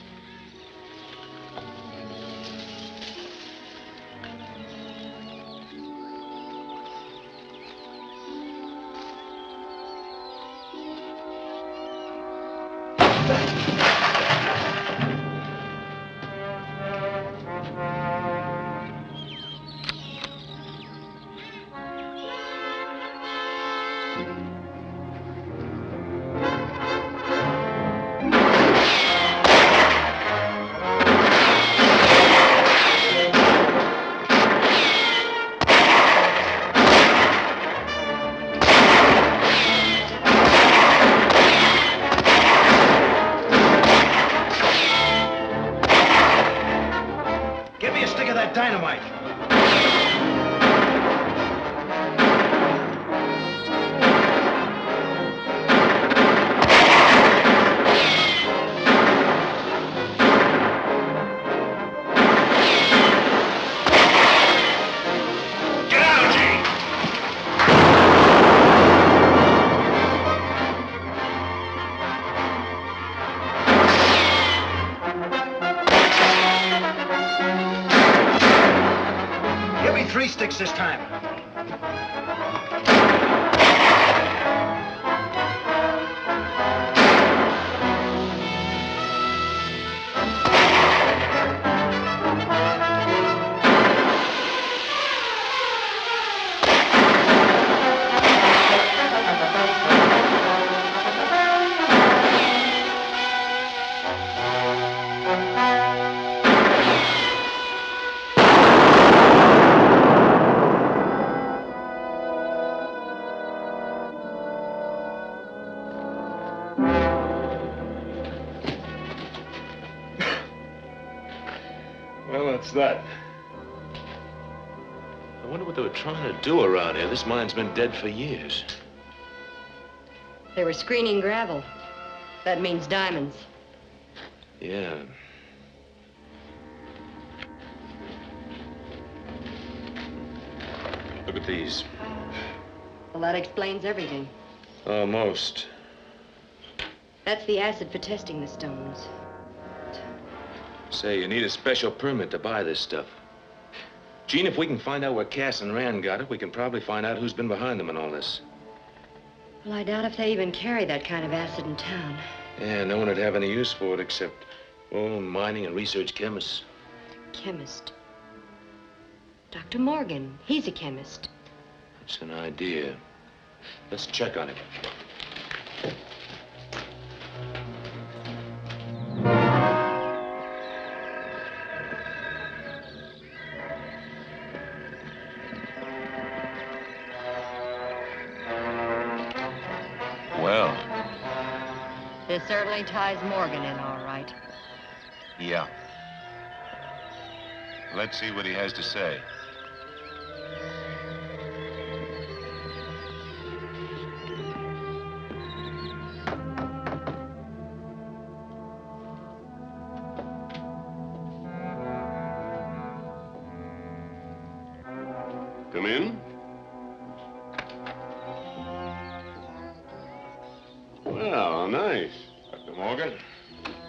3 sticks this time. Well, that's that. I wonder what they were trying to do around here. This mine's been dead for years. They were screening gravel. That means diamonds. Yeah. Look at these. Well, that explains everything. Almost. That's the acid for testing the stones. Say, you need a special permit to buy this stuff. Gene, if we can find out where Cass and Rand got it, we can probably find out who's been behind them in all this. Well, I doubt if they even carry that kind of acid in town. Yeah, no one would have any use for it except, oh, mining and research chemists. Chemist. Dr. Morgan, he's a chemist. That's an idea. Let's check on it. Well, This certainly ties Morgan in all right. yeah. Let's see what he has to say. Come in. Well, nice. Dr. Morgan?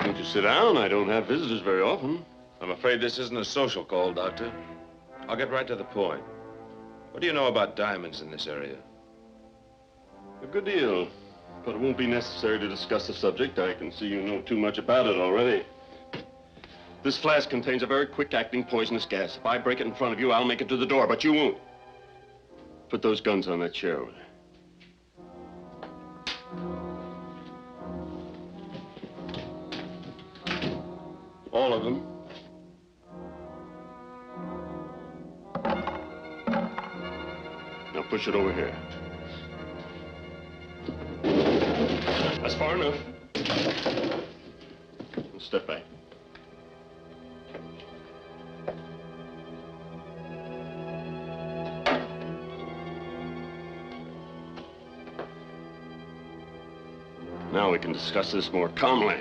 Won't you sit down? I don't have visitors very often. I'm afraid this isn't a social call, Doctor. I'll get right to the point. What do you know about diamonds in this area? A good deal. But it won't be necessary to discuss the subject. I can see you know too much about it already. This flask contains a very quick-acting poisonous gas. If I break it in front of you, I'll make it to the door, but you won't. Put those guns on that chair over there. All of them. Now push it over here. That's far enough. Now step back. Now we can discuss this more calmly.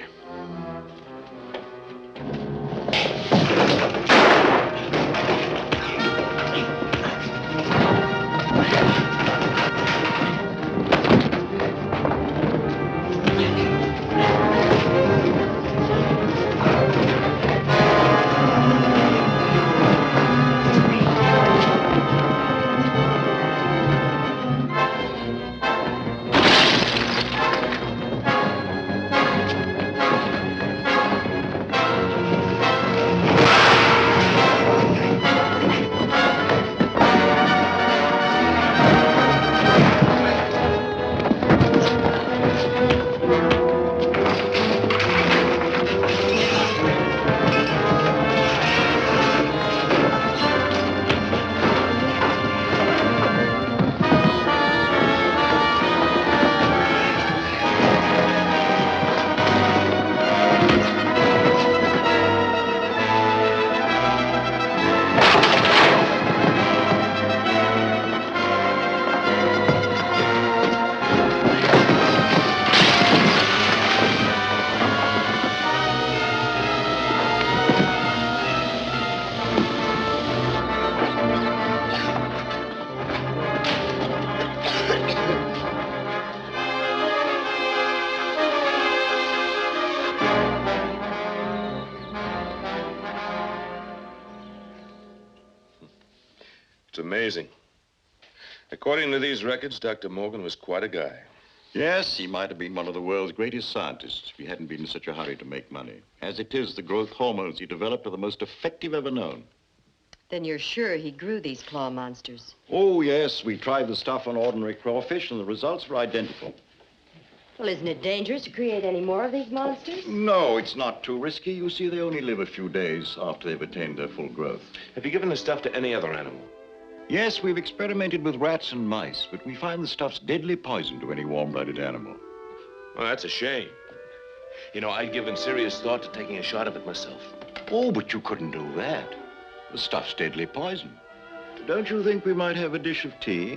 It's amazing. According to these records, Dr. Morgan was quite a guy. Yes, he might have been one of the world's greatest scientists if he hadn't been in such a hurry to make money. As it is, the growth hormones he developed are the most effective ever known. Then you're sure he grew these claw monsters? Oh, yes. We tried the stuff on ordinary crawfish, and the results were identical. Well, isn't it dangerous to create any more of these monsters? No, it's not too risky. You see, they only live a few days after they've attained their full growth. Have you given the stuff to any other animal? Yes, we've experimented with rats and mice, but we find the stuff's deadly poison to any warm-blooded animal. Well, that's a shame. You know, I'd given serious thought to taking a shot of it myself. Oh, but you couldn't do that. The stuff's deadly poison. Don't you think we might have a dish of tea?